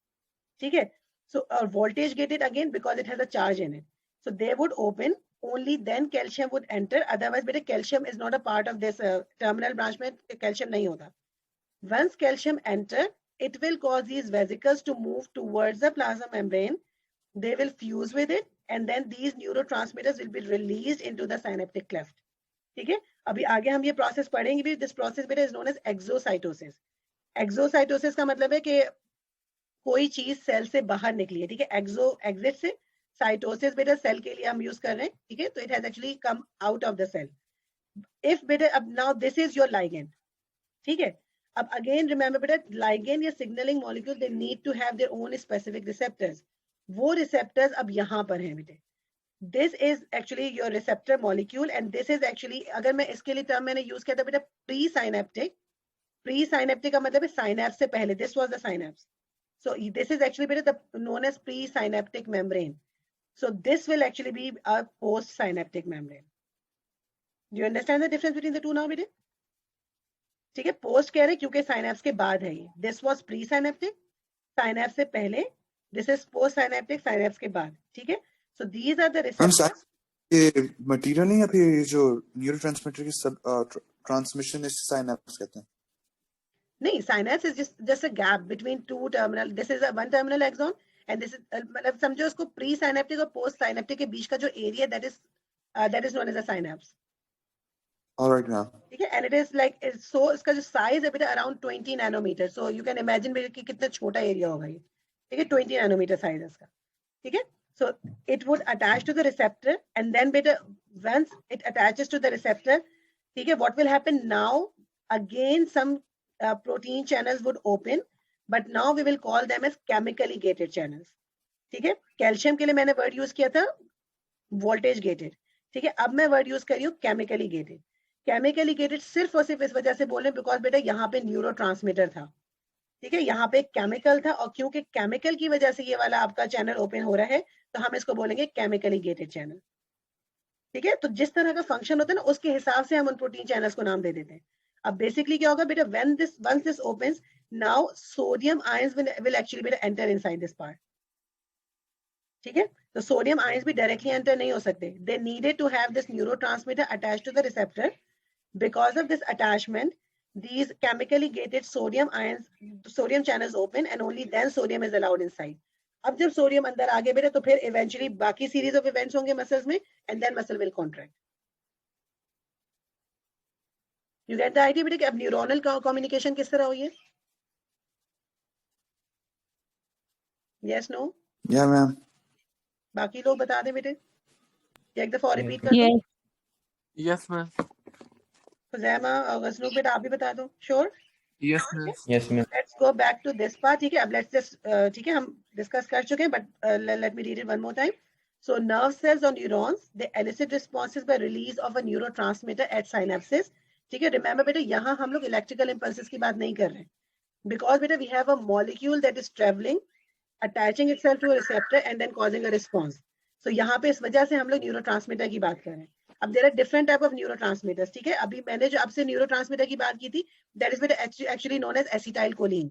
A: ठीक है, सो और voltage gated again because it has a charge in it. So they would open. Only then calcium would enter. Otherwise, बेटा calcium is not a part of this terminal branch में calcium नहीं होता. Once calcium enter, it will cause these vesicles to move towards the plasma membrane. They will fuse with it, and then these neurotransmitters will be released into the synaptic cleft. ठीक है, अभी आगे हम ये process पढ़ेंगे भी. This process बेटा is known as exocytosis. Exocytosis का मतलब है कि कोई चीज सेल से बाहर निकली है. ठीक है, exit से, साइटोसिस बेटा सेल के लिए हम यूज कर रहे हैं. ठीक है, तो it has actually come out of the cell. If बेटा अब now this is your ligand. ठीक है, अब अगेन रिमेंबर बेटा लाइगेंड या signalling molecule they need to have their own specific receptors. वो रिसेप्टर्स अब यहाँ पर हैं बेटे. This is actually your receptor molecule and this is actually, अगर मैं इसके लिए टर्म मैंने यूज किया था बेटा प्री साइनेप्टिक. प्री साइनेप्टिक का मतलब है साइनेप्स से पहले. This was the synapse. So this is actually बेटा known as presynaptic membrane. So this will actually be a post-synaptic membrane. Do you understand the difference between the two now, बेटे? ठीक है, post कह रहे क्योंकि synapse के बाद है ये. This was pre-synaptic, synapse से पहले. This is post-synaptic, synapse के बाद. ठीक है, so these are the receptors.
C: ये मटेरियल नहीं है फिर जो न्यूरोट्रांसमीटर की सब ट्रांसमिशन इस सिनेप्स कहते हैं.
A: नहीं, synapse is just a gap between two terminal. This is a one terminal axon. And this is मतलब समझो उसको प्री साइनेप्टिक और पोस्ट साइनेप्टिक के बीच का जो area that is known as a synapse.
C: Alright now.
A: ठीक है, and it is like so इसका जो साइज है बेटा around 20 nanometre. So you can imagine बेटा कि कितना छोटा एरिया होगा ये. ठीक है, 20 नैनोमीटर साइज इसका. ठीक है, so it would attach to the receptor and then बेटा once it attaches to the receptor, ठीक है, what will happen now, again some protein channels would open. But now we will call them as chemically gated channels. ठीक है, calcium के लिए मैंने word use किया था voltage gated. ठीक है, अब मैं वर्ड यूज कर रही हूँ केमिकली गेटेड। केमिकली गेटेड सिर्फ और सिर्फ इस वजह से बोल रहे हैं बिकॉज बेटा यहाँ पे न्यूरोट्रांसमीटर था, ठीक है, यहाँ पे केमिकल था, और क्योंकि केमिकल की वजह से ये वाला आपका चैनल ओपन हो रहा है तो हम इसको बोलेंगे केमिकली गेटेड चैनल। ठीक है, तो जिस तरह का फंक्शन होता है ना उसके हिसाब से हम उन प्रोटीन चैनल्स को नाम दे देते हैं। अब बेसिकली क्या होगा बेटा, once this opens, now sodium ions will actually बेटा enter inside this part। ठीक है, तो सोडियम आयंस भी डायरेक्टली एंटर नहीं हो सकते, they needed to have this neurotransmitter attached to the receptor. Because of this attachment these chemically gated sodium channels open and only then sodium is allowed inside। अब जब sodium अंदर आ गया बेटा तो फिर इवेंचुअली बाकी सीरीज ऑफ इवेंट्स होंगे muscles में and then muscle will contract. You get the idea बेटा कि अब न्यूरोनल कम्युनिकेशन किस तरह हुई है? Yes no?
C: या मैम।
A: बाकी लोग बता दें बेटे, एक दफा और रिपीट कर दो।
B: Yes ma'am.
A: खुजैमा और गजनूक बेटा आप भी बता दो। Sure?
B: Yes ma'am.
E: Yes ma'am.
A: Let's go back to this part. ठीक है, अब लेट्स जस्ट ठीक है हम डिस्कस कर चुके हैं but let me read it one more time. So nerve cells or neurons, they elicit responses by release of a neurotransmitter at synapses। ठीक है, remember बेटा यहाँ हम लोग electrical impulses की बात नहीं कर रहे हैं, because बेटा we have a molecule that is traveling, attaching itself to a receptor and then causing a response। So यहाँ पे इस वजह से हम लोग neurotransmitter की बात कर रहे हैं। अब there are different type of neurotransmitters। ठीक है, अभी मैंने जो आपसे neurotransmitter की बात की थी, that is बेटा actually known as acetylcholine।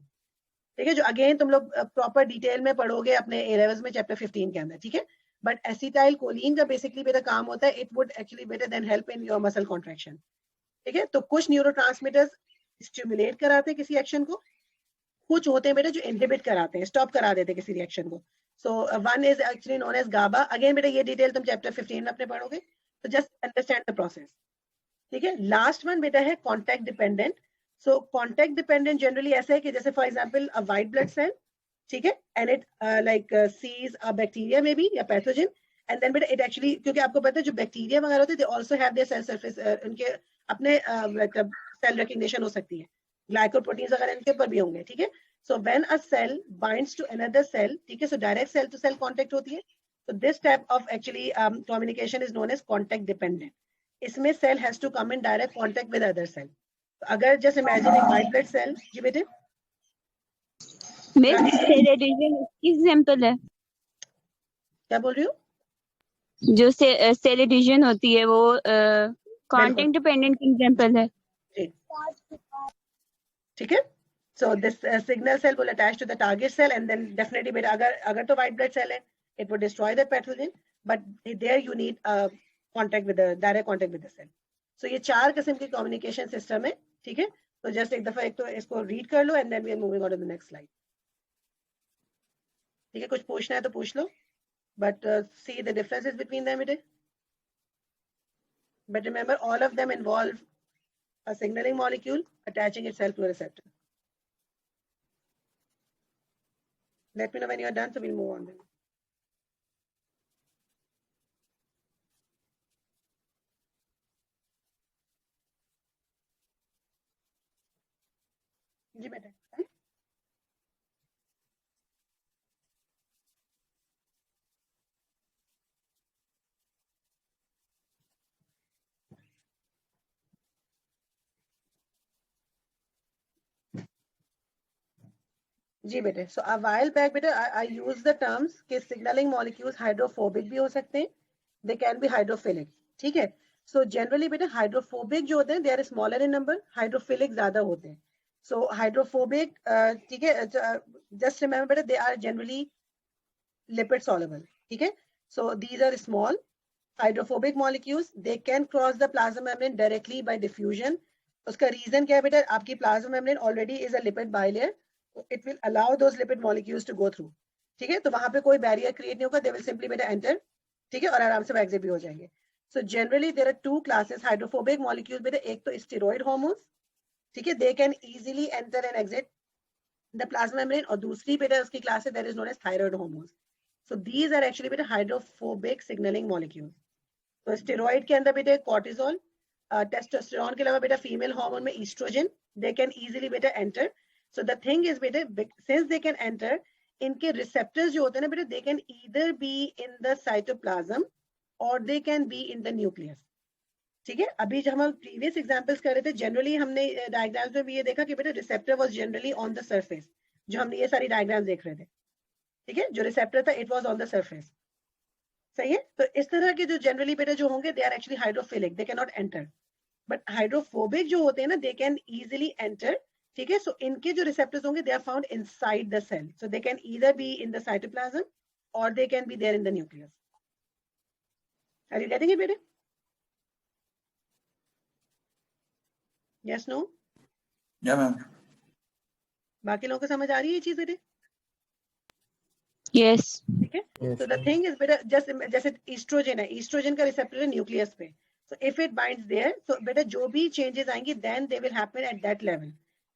A: ठीक है, जो अगेन तुम लोग प्रॉपर डिटेल में पढ़ोगे अपने A levels में चैप्टर 15 के अंदर। ठीक है, बट एसिटाइलकोलिन का बेसिकली बेटा काम होता है, it would actually better than help in your muscle contraction. ठीक है, तो कुछ न्यूरोट्रांसमीटर्स स्टिमुलेट कराते हैं किसी एक्शन को, कुछ होते हैं बेटा जो इनहिबिट कराते हैं, स्टॉप करा देते हैं किसी रिएक्शन को। So one is actually known as GABA. Again बेटा ये डिटेल तुम चैप्टर 15 में अपने पढ़ोगे, तो जस्ट अंडरस्टैंड द प्रोसेस। ठीक है, लास्ट वन बेटा है contact dependent. So contact dependent generally ऐसा है कि जैसे for example a white blood cell, ठीक है, and it like sees a bacteria maybe या पैथोजन, एंड देन बेटा इट एक्चुअली, क्योंकि आपको पता है जो बैक्टीरिया वगैरह होते हैं they also have their cell surface, उनके अपने मतलब सेल रिकग्निशन हो सकती है, ग्लाइकोप्रोटीन्स वगैरह इनके ऊपर भी होंगे। ठीक है, so when a cell binds to another cell, ठीक है, so direct cell to cell contact होती है, so this type of actually communication is known as contact dependent। इसमें cell has to come in direct contact with other cell. अगर just imagine एक white blood cell, जी बेटे
F: miss cell addition example है,
A: क्या बोल रही हो?
F: जो सेल एडिशन होती है वो कांटेक्ट डिपेंडेंट की एग्जांपल है।
A: ठीक है, so this signal cell will attach to the target cell and then definitely बेटा अगर तो white blood cell है it would destroy that pathogen, but there you need contact with the direct contact with the cell। so ये चार किस्म की communication system है। ठीक है, तो just एक दफा एक तो इसको read कर लो and then we are moving on to the next slide। ठीक है, कुछ पूछना है तो पूछ लो, but see the differences between them बेटे, but remember all of them involve a signaling molecule attaching itself to a receptor। let me know when you are done so we'll move on then। जी बेटा जी बेटे, सो a while back बेटा आई use the terms कि signalling molecules hydrophobic भी हो सकते हैं, they can be hydrophilic. ठीक है, सो जनरली बेटा हाइड्रोफोबिक जो होते हैं they are smaller in number, hydrophilic ज्यादा होते हैं। सो हाइड्रोफोबिक ठीक है, जस्ट रिमेंबर बेटा they are generally lipid soluble. ठीक है, so these are small hydrophobic molecules, they can cross the plasma membrane directly by diffusion. उसका रीजन क्या है बेटा, आपकी plasma membrane already is a lipid bilayer, it will allow those lipid molecules to go through। ठीक है, तो वहां पे कोई बैरियर क्रिएट नहीं होगा, they will simply बेटा enter। ठीक है, और आराम से एग्जिट भी हो जाएंगे। so generally there are two classes hydrophobic molecules बेटा, एक तो steroid hormones, ठीक है, they can easily enter and exit the plasma membrane, और दूसरी बेटा उसकी क्लास है that is known as thyroid hormones। so these are actually बेटा hydrophobic signaling molecules। तो steroid के अंदर बेटा cortisol, testosterone के अलावा बेटा फीमेल हार्मोन में estrogen, they can easily बेटा enter। so the thing is बेटा since they can enter, इनके receptors जो होते हैं ना बेटा they can either be in the cytoplasm or they can be in the nucleus. ठीक है, अभी जब हम प्रीवियस एग्जांपल्स कर रहे थे जनरली हमने डायग्राम्स में भी ये देखा कि बेटा receptor was generally on the surface, जो हमने ये सारी डायग्राम देख रहे थे, ठीक है, जो रिसेप्टर था it was on the surface, सही है। तो इस तरह के जो जनरली बेटा जो होंगे they are actually hydrophilic, they can not enter, but hydrophobic जो होते हैं ना दे कैन इजीली एंटर, ठीक है। सो इनके जो रिसेप्टर्स होंगे they are found inside the cell, so they can either be in the cytoplasm और they can be there in the nucleus. Are you getting it बेटा? Yes no?
C: या ma'am.
A: बाकी लोगों को समझ आ रही है ये चीज बेटे?
F: Yes.
A: ठीक है, so the thing is बेटा जैसे ईस्ट्रोजन है, ईस्ट्रोजन का रिसेप्टर है न्यूक्लियस पे, so if it binds there, so बेटा जो भी changes आएंगी then they will happen at that level.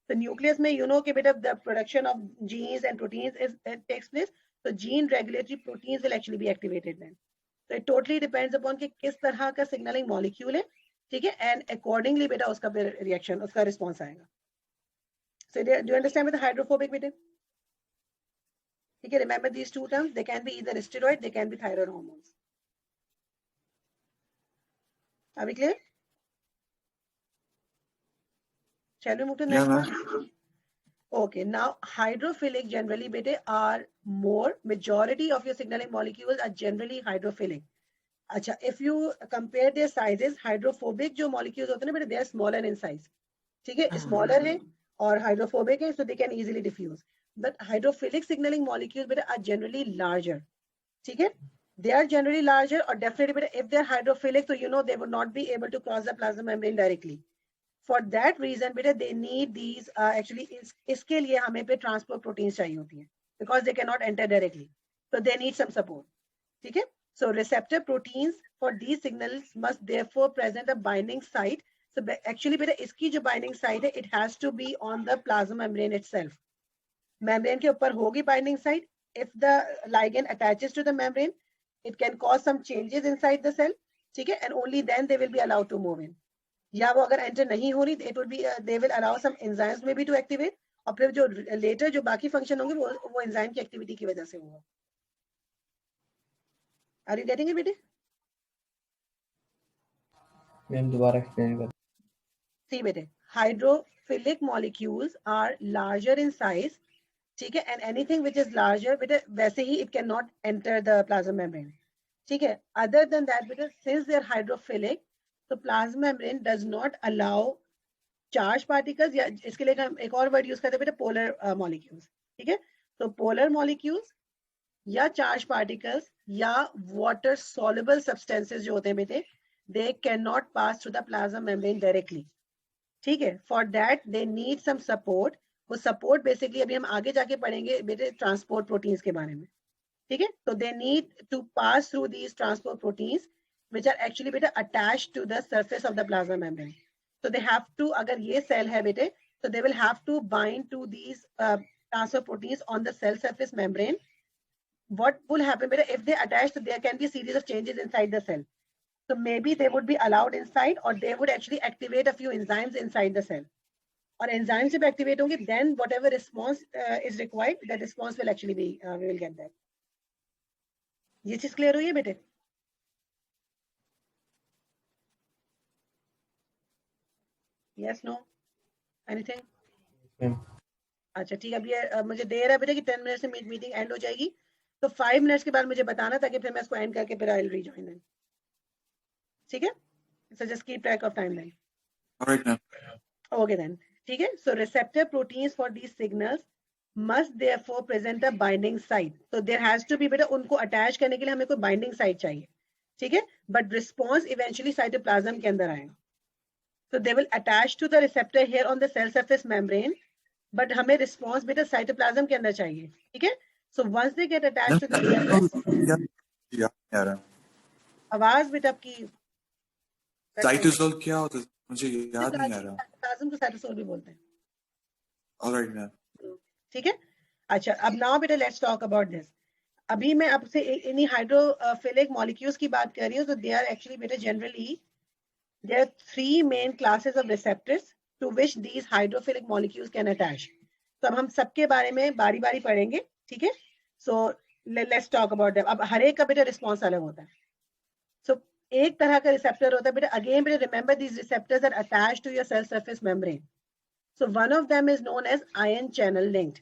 A: So nucleus में you know कि बेटा the production of genes and proteins takes place, so gene regulatory proteins will actually be activated then. So it totally depends upon कि किस तरह का signaling molecule है, ठीक है, and accordingly बेटा उसका reaction, उसका response आएगा. So do you understand with the hydrophobic बेटे? Okay, remember these two terms, they can be either steroid, they can be thyroid hormones. Are we clear? Shall we move to the next one? Okay, now hydrophilic generally beta are more, majority of your signaling molecules are generally hydrophilic. Acha, if you compare their sizes, hydrophobic जो molecules होते हैं ना बेटा they are smaller in size, ठीक है, smaller है और hydrophobic है, so they can easily diffuse. But hydrophilic signaling molecules बेटा are generally larger, ठीक है, they are generally larger or definitely बेटा if they are hydrophilic, so you know they would not be able to cross the plasma membrane directly. For that reason बेटा they need these actually इसके लिए हमें पे transport proteins चाहिए होती हैं because they cannot enter directly, so they need some support, ठीक है. So receptor proteins for these signals must therefore present a binding site. So actually बेटा इसकी जो binding site है it has to be on the plasma membrane itself. Membrane के ऊपर होगी binding site. If the ligand attaches to the membrane, it can cause some changes inside the cell, ठीक है, and only then they will be allowed to move in. या वो अगर enter नहीं हो रही, it would be they will allow some enzymes maybe to activate, और फिर जो later जो बाकी function होंगे वो enzyme की activity की वजह से होगा. Are you getting it बेटे?
B: मैम दोबारा एक्सप्लेन कर.
A: See बेटे, hydrophilic molecules are larger in size, ठीक है, and anything which is larger बेटे वैसे ही it cannot enter the plasma membrane, ठीक है. Other than that बेटे since they are hydrophilic, so plasma membrane does not allow charged particles, या इसके लिए हम एक और word use करते हैं बेटे polar molecules, ठीक है. So polar molecules या charged particles या water soluble substances जो होते हैं बेटे they cannot pass through the plasma membrane directly, ठीक है. For that they need some support. वो support basically अभी हम आगे जाके पढ़ेंगे बेटे transport proteins के बारे में, ठीक है. So they need to pass through these transport proteins which are actually बेटे attached to the surface of the plasma membrane. So they have to, अगर ये cell है बेटे, so they will have to bind to these transport proteins on the cell surface membrane. What will happen बेटे if they attach, so there can be a series of changes inside the cell. So maybe they would be allowed inside, or they would actually activate a few enzymes inside the cell. Or enzymes जब activate होंगे, then whatever response is required, that response will actually be, we will get that. ये चीज clear हुई है बेटे? Yes, no? Anything? अच्छा ठीक है, अभी मुझे देर है बेटे कि 10 मिनट से मीटिंग एंड हो जाएगी, तो 5 मिनट्स के बाद मुझे बताना ताकि फिर मैं इसको एंड करके फिर आई विल रीजॉइन देन, ठीक है. So just keep track of time then.
C: All right, ma'am.
A: Okay then, ठीक है. So receptor proteins for these signals must therefore present a binding site. So there has to be बेटा उनको attach करने के लिए हमें कोई binding site चाहिए, ठीक है. But response eventually cytoplasm के अंदर आएगा. So they will attach to the receptor here on the cell surface membrane, but हमें response बेटा cytoplasm के अंदर चाहिए, ठीक है. So once they get attached to the
C: यार
A: आवाज बेटा आपकी
C: साइटोसोल क्या होता है मुझे याद नहीं आ रहा.
A: cytoplasm को cytosol भी बोलते हैं.
C: All right, ma'am.
A: ठीक है. अच्छा अब now बेटा let's talk about this. अभी मैं आपसे इन्हीं हाइड्रोफिलिक मॉलिक्यूल्स की बात कर रही हूँ. So they are actually बेटा generally there are 3 main classes of receptors to which these hydrophilic molecules can attach. तो अब हम सबके बारे में बारी-बारी पढ़ेंगे, ठीक है. So let's talk about them. अब हर एक का बेटा रिस्पॉन्स अलग होता है, So एक तरह का receptor होता है बेटा, again बेटा remember these receptors are attached to your cell surface membrane. So one of them is known as ion channel linked.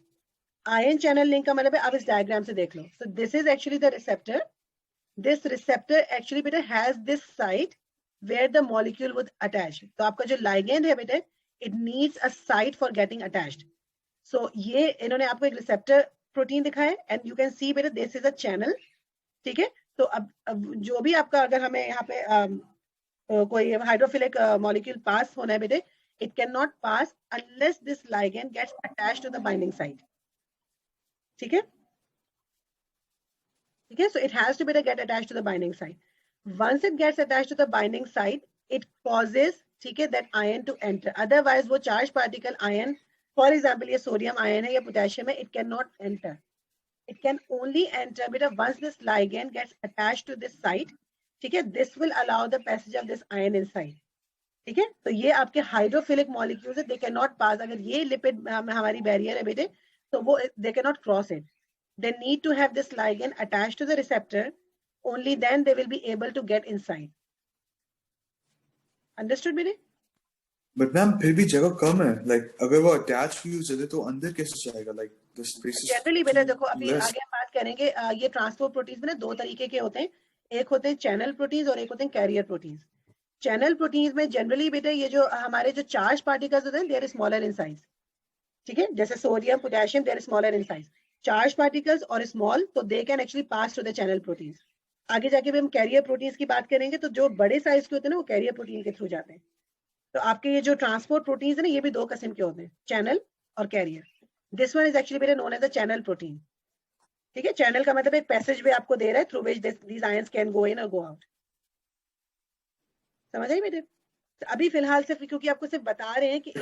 A: Ion channel link का मतलब है, आप इस diagram से देख लो. So this is actually the receptor. This receptor actually बेटा has this site where the molecule would attach. तो आपका जो ligand है बेटा, it needs a site for getting attached. So ये इन्होंने आपको एक receptor protein दिखाया है, and you can see बेटा this is a channel. ठीक है, तो अब जो भी आपका अगर हमें यहाँ पे कोई हाइड्रोफिलिक मॉलिक्यूल पास होना है बेटे, it cannot pass unless this ligand gets attached to the binding site. ठीक है, ठीक है, so it has to be get attached to the binding site. Once it gets attached to the binding site, it causes, ठीक है, that ion to enter. Otherwise वो charged particle ion, for example ये sodium ion है या potassium है, it cannot enter. It can only enter beta once this ligand gets attached to this site. ठीक है, this will allow the passage of this ion inside. ठीक है, तो ये आपके हाइड्रोफिलिक मॉलिक्यूल्स है, they cannot pass. अगर ये लिपिड हमारी बैरियर है बेटे, तो वो they cannot cross it. They need to have this ligand attached to the receptor. Only then they will be able to get inside. Understood बेटे?
C: But ma'am फिर भी जगह कम है, like अगर वो अटैच फ्यूज है तो अंदर कैसे जाएगा, like the space is
A: generally बेटा देखो अभी
C: less.
A: आगे हम बात करेंगे, ये ट्रांसपोर्ट प्रोटीन्स में ना दो तरीके के होते हैं, एक होते हैं चैनल प्रोटीन्स और एक होते हैं कैरियर प्रोटीन्स. चैनल प्रोटीन्स में जनरली बेटा ये जो हमारे जो चार्ज पार्टिकल्स होते हैं they are smaller in size. ठीक है, जैसे sodium potassium they are smaller in size. Charge particles और स्मॉल, तो they can actually pass to the channel proteins. आगे जाके भी हम कैरियर प्रोटीन्स की बात करेंगे, तो जो बड़े साइज के होते हैं ना वो कैरियर प्रोटीन के थ्रू जाते हैं. तो आपके ये जो ट्रांसपोर्ट प्रोटीन्स है ना, ये भी दो किस्म के होते हैं, चैनल और carrier. This one is actually बेटा known as the channel protein. ठीक है, चैनल का मतलब एक पैसेज वे आपको दे रहा है through which these ions can go in और गो आउट. समझ आई बेटे? तो अभी फिलहाल सिर्फ क्योंकि आपको सिर्फ बता रहे हैं कि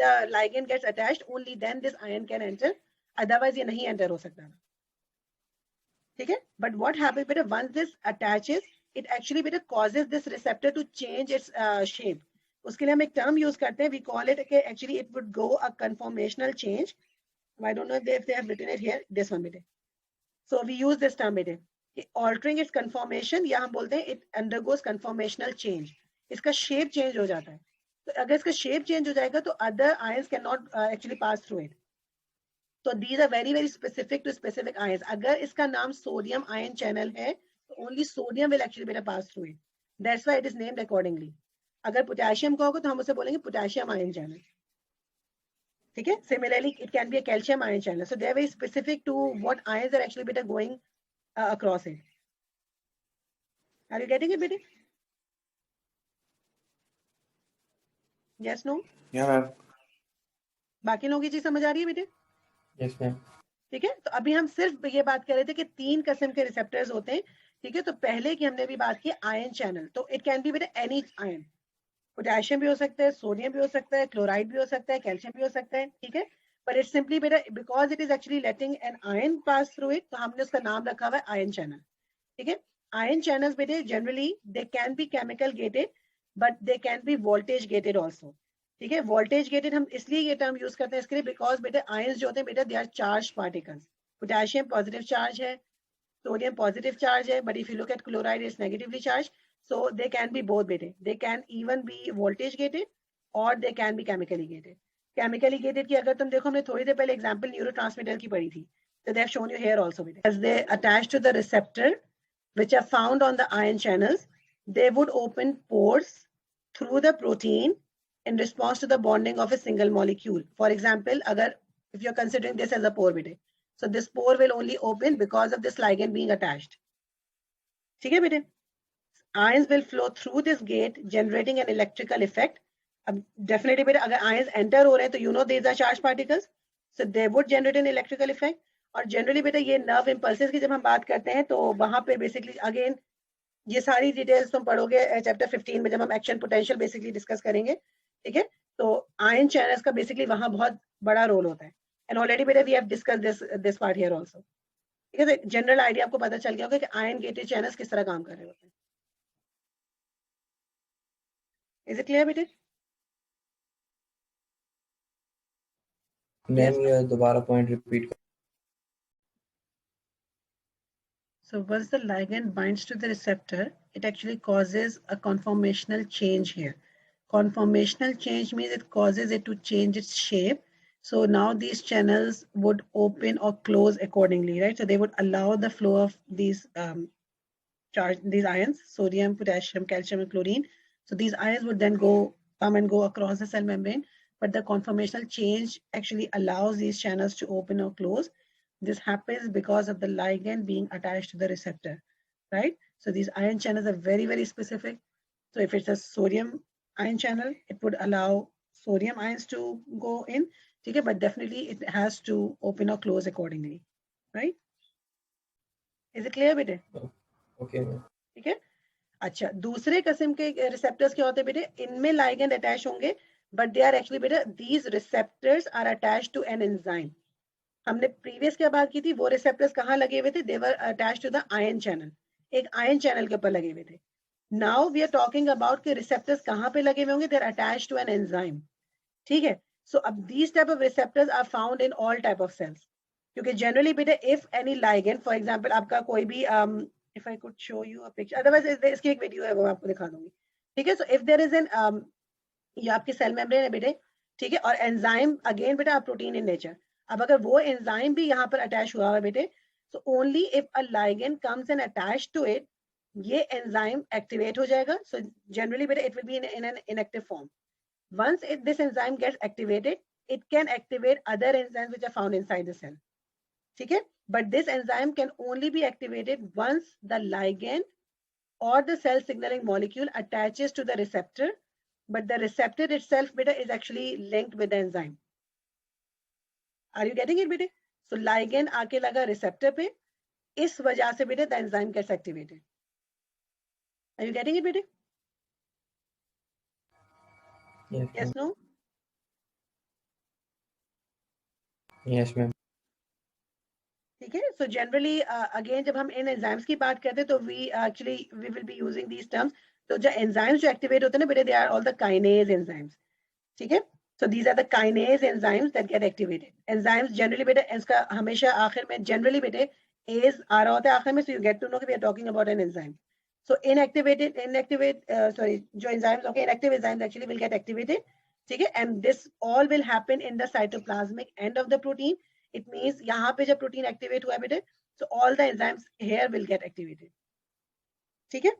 A: the ligand gets attached only then this ion can enter, otherwise ये नहीं एंटर हो सकता. ठीक है, but what happens बेटा once this attaches, it actually बेटा causes this receptor to change its shape. उसके लिए हम एक टर्म यूज करते हैं, we call it कि actually it would go a conformational change. I don't know if they have written it here, this one बेटे. So we use this term बेटे, altering its conformation, या हम बोलते हैं it undergoes conformational change. इसका shape change हो जाता है. तो अगर इसका शेप चेंज हो जाएगा तो other ions can not actually pass through it. तो these are very very specific to specific ions. अगर इसका नाम सोडियम आयन चैनल है तो ओनली सोडियम विल एक्चुअली बेटा pass through it. That's why it is named accordingly. अगर potassium का होगा तो हम उसे बोलेंगे पोटेशियम आयन चैनल. ठीक है, similarly it can be a calcium ion channel. So they are very specific to what ions are actually बेटा going across it. Are you getting it बेटे? Yes, no?
C: Yeah ma'am.
A: बाकी लोगों की चीज समझ आ रही है बेटे?
B: Yes, ma'am.
A: ठीक है, तो अभी हम सिर्फ ये बात कर रहे थे कि तीन किस्म के रिसेप्टर्स होते हैं. ठीक है, तो पहले की हमने भी बात की आयन चैनल. तो इट कैन बी बेटा एनी आयन. पोटेशियम भी हो सकता है, सोडियम भी हो सकता है, क्लोराइड भी हो सकता है, कैल्शियम भी हो सकता है. ठीक है, बट इट सिंपली बेटा because it is actually letting an ion pass through it, तो हमने उसका नाम रखा हुआ है आयन चैनल. ठीक है, आयन चैनल्स बेटे generally they can B chemical gated but they can B voltage gated also. ठीक है, वोल्टेज गेटेड हम इसलिए ये टर्म यूज करते हैं इसके लिए बिकॉज बेटा आयंस जो होते हैं बेटा they are charge particles. Potassium positive charge है, सोडियम पॉजिटिव चार्ज है, but if you look at chloride it's negatively charged. So they can be both बेटे. They can even be voltage gated और they can be chemically gated. Chemically gated की अगर तुम देखो, हमने थोड़ी देर पहले एग्जांपल न्यूरोट्रांसमीटर की पढ़ी थी, तो they have shown you here also बेटा. As they attach to the receptor which are found on the ion channels, they would open pores through the protein in response to the bonding of a single molecule. For example, if you're considering this as a pore beta, so this pore will only open because of this ligand being attached. ठीक है बेटे? Ions will flow through this gate, generating an electrical effect. अब definitely बेटे अगर ions enter हो रहे हैं तो you know these are charged particles, so they would generate an electrical effect. और जनरली बेटा ये नर्व इम्पल्सेस की जब हम बात करते हैं तो वहां पे बेसिकली अगेन ये सारी डिटेल्स तुम पढ़ोगे चैप्टर 15 में जब हम एक्शन पोटेंशियल बेसिकली डिस्कस करेंगे. ठीक है, तो आयन चैनल्स का बेसिकली वहां बहुत बड़ा रोल होता है. एंड ऑलरेडी बेटा we have discuss this part here also. ठीक है, तो जनरल आइडिया आपको पता चल गया होगा कि आयन गेटेड चैनल्स किस तरह काम कर रहे होते हैं. इज इट क्लियर बेटे?
B: मैम ये दोबारा point repeat.
A: So once the ligand binds to the receptor, it actually causes a conformational change here. Conformational change means it causes it to change its shape. So now these channels would open or close accordingly, right? So they would allow the flow of these these ions, sodium, potassium, calcium, and chlorine. So these ions would then come and go across the cell membrane, but the conformational change actually allows these channels to open or close. This happens because of the ligand being attached to the receptor, right? So these ion channels are very, very specific. So if it's a sodium ion channel, it would allow sodium ions to go in, okay, but definitely it has to open or close accordingly, right? Is it clear, beta?
E: Okay.
A: ठीक है. अच्छा, दूसरे किस्म के receptors क्या होते हैं बेटे? इनमें लाइगेंड अटैच होंगे, बट दे आर एक्चुअली बेटा these receptors are attached to an enzyme. हमने प्रीवियस क्या बात की थी? वो रिसेप्टर्स कहाँ लगे हुए थे? They were attached to the ion channel. एक आयन चैनल के ऊपर लगे हुए थे. Now we are talking about कि रिसेप्टर्स कहाँ पे लगे हुए होंगे? They are attached to an enzyme. ठीक है. सो अब these type of receptors are found in all type of cells. क्योंकि जनरली बेटा if any ligand, for example आपका कोई भी if I could show you a picture, otherwise इसकी एक वीडियो है वो आपको दिखा दूंगी. ठीक है. So if there is an ये आपकी सेल मेम्ब्रेन है बेटे, ठीक है, और एंजाइम अगेन बेटा प्रोटीन इन नेचर. अब अगर वो एंजाइम भी यहाँ पर अटैच हुआ है बेटे, so only if a ligand comes and attach to it, ये एंजाइम एक्टिवेट हो जाएगा. सो जनरली बेटा it will be in an inactive form. Once this enzyme gets activated, it can activate other enzymes which are found inside the cell. Okay? But this enzyme can only be activated once the ligand or the cell signaling molecule attaches to the receptor. But the receptor itself, beta, is actually linked with the enzyme. Are you getting it, beta? So ligand आके लगा receptor पे, इस वजह से beta the enzyme gets activated. Are you getting it, beta?
E: Yes,
A: Yes, no?
E: yes, ma'am.
A: ठीक है. So generally again जब हम इन एंजाइम्स की बात करते हैं तो we will be using these terms. तो जो एंजाइम्स जो एक्टिवेट होते हैं ना बेटे, they are all the kinase enzymes. ठीक है. So these are the kinase enzymes that get activated. Enzymes generally बेटे इसका हमेशा आखिर में जनरली बेटे एज आ रहा होता है आखिर में. So you get to know कि we are talking about an enzyme. So जो एंजाइम्स होंगे, inactive enzymes actually will get activated. ठीक है. And this all will happen in the cytoplasmic end of the protein. It means यहाँ पे जब protein activate हुआ है बेटे, so all the enzymes here will get activated. ठीक है.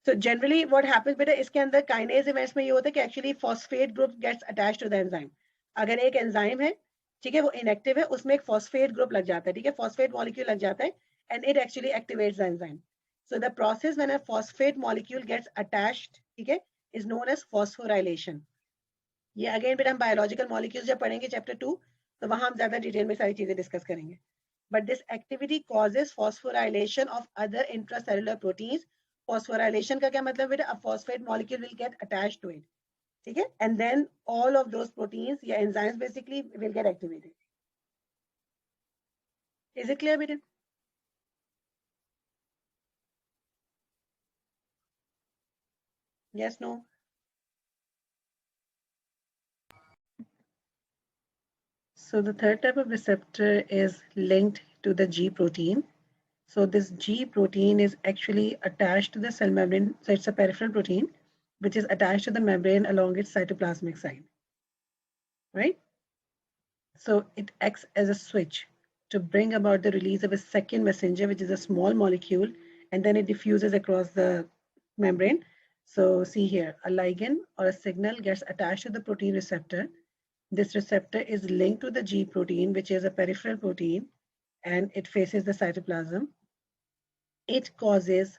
A: So generally what happens बेटे, इसके अंदर काइनेज इवेंट्स में ये होता है कि actually phosphate group gets attached to the enzyme. अगर एक एंजाइम है, ठीक है, वो इनएक्टिव है, उसमें एक फॉस्फेट ग्रुप लग जाता है. ठीक है. फॉस्फेट मॉलिक्यूल लग जाता है and it actually activates the enzyme. So the process when a phosphate molecule gets attached, ठीक है, is known as phosphorylation. ये अगेन बेटा हम बायोलॉजिकल मॉलिक्यूल्स जब पढ़ेंगे चैप्टर 2, तो वहां हम ज्यादा डिटेल में सारी चीजें डिस्कस करेंगे. But this activity causes phosphorylation of other intracellular proteins. Phosphorylation का क्या मतलब बेटा? A phosphate molecule will get attached to it. ठीक है. And then all of those proteins या enzymes basically will get activated. Is it clear बेटा? Yes, no? So the third type of receptor is linked to the G protein. So this G protein is actually attached to the cell membrane. So it's a peripheral protein which is attached to the membrane along its cytoplasmic side, right? So it acts as a switch to bring about the release of a second messenger, which is a small molecule, and then it diffuses across the membrane. So see here, a ligand or a signal gets attached to the protein receptor. This receptor is linked to the G protein, which is a peripheral protein, and it faces the cytoplasm. It causes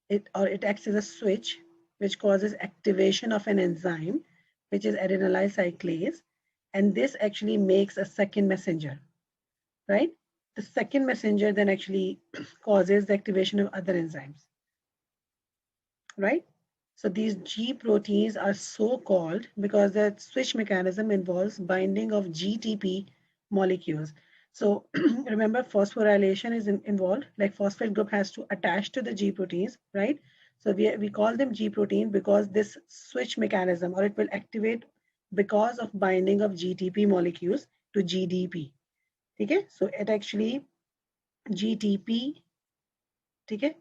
A: it, or it acts as a switch, which causes activation of an enzyme, which is adenylyl cyclase, and this actually makes a second messenger, right? The second messenger then actually causes the activation of other enzymes, right? So these G proteins are so called because the switch mechanism involves binding of GTP molecules. So remember, phosphorylation is involved, like phosphate group has to attach to the G proteins, right? So we call them G protein because this switch mechanism, or it will activate because of binding of GTP molecules to GDP. Okay, so it actually GTP Okay,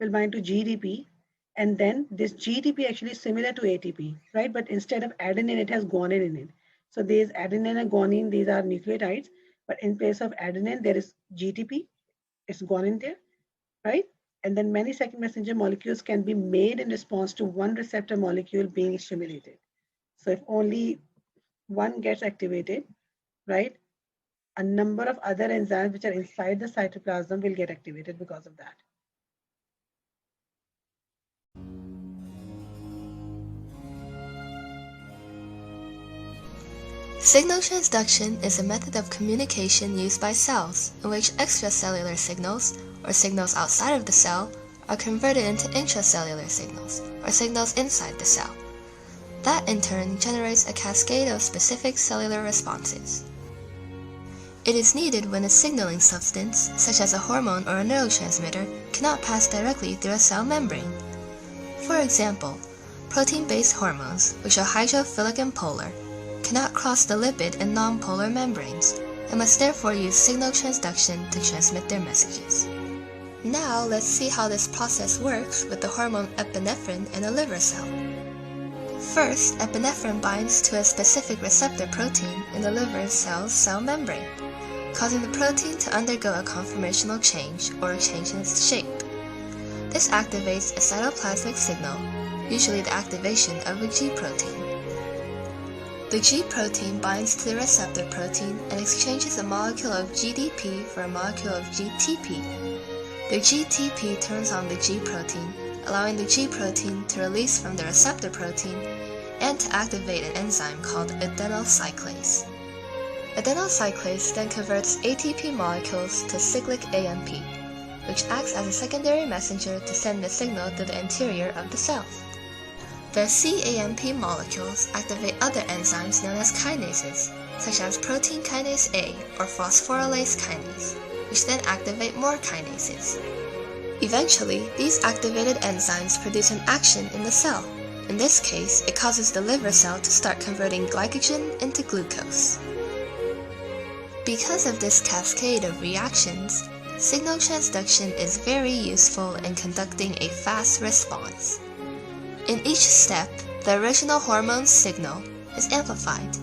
A: will bind to GDP, and then this GDP actually is similar to ATP, right? But instead of adenine, it has guanine in it. So there's adenine and guanine, these are nucleotides, but in place of adenine, there is GTP, it's guanine there, right? And then many second messenger molecules can be made in response to one receptor molecule being stimulated. So if only one gets activated, right, a number of other enzymes which are inside the cytoplasm will get activated because of that.
G: Signal transduction is a method of communication used by cells in which extracellular signals, or signals outside of the cell, are converted into intracellular signals, or signals inside the cell. That in turn generates a cascade of specific cellular responses. It is needed when a signaling substance, such as a hormone or a neurotransmitter, cannot pass directly through a cell membrane. For example, protein-based hormones, which are hydrophilic and polar, cannot cross the lipid and nonpolar membranes, and must therefore use signal transduction to transmit their messages. Now let's see how this process works with the hormone epinephrine in a liver cell. First, epinephrine binds to a specific receptor protein in the liver cell's cell membrane, causing the protein to undergo a conformational change, or a change in its shape. This activates a cytoplasmic signal, usually the activation of a G protein. The G protein binds to the receptor protein and exchanges a molecule of GDP for a molecule of GTP. The GTP turns on the G protein, allowing the G protein to release from the receptor protein and to activate an enzyme called adenyl cyclase. Adenyl cyclase then converts ATP molecules to cyclic AMP, which acts as a secondary messenger to send the signal to the interior of the cell. The cAMP molecules activate other enzymes known as kinases, such as protein kinase A or phosphorylase kinase, which then activate more kinases. Eventually, these activated enzymes produce an action in the cell. In this case, it causes the liver cell to start converting glycogen into glucose. Because of this cascade of reactions, signal transduction is very useful in conducting a fast response. In each step, the original hormone's signal is amplified.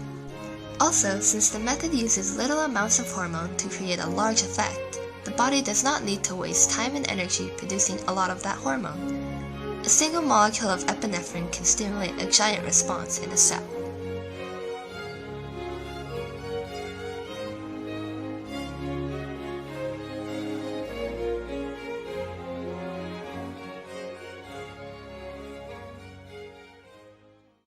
G: Also, since the method uses little amounts of hormone to create a large effect, the body does not need to waste time and energy producing a lot of that hormone. A single molecule of epinephrine can stimulate a giant response in a cell.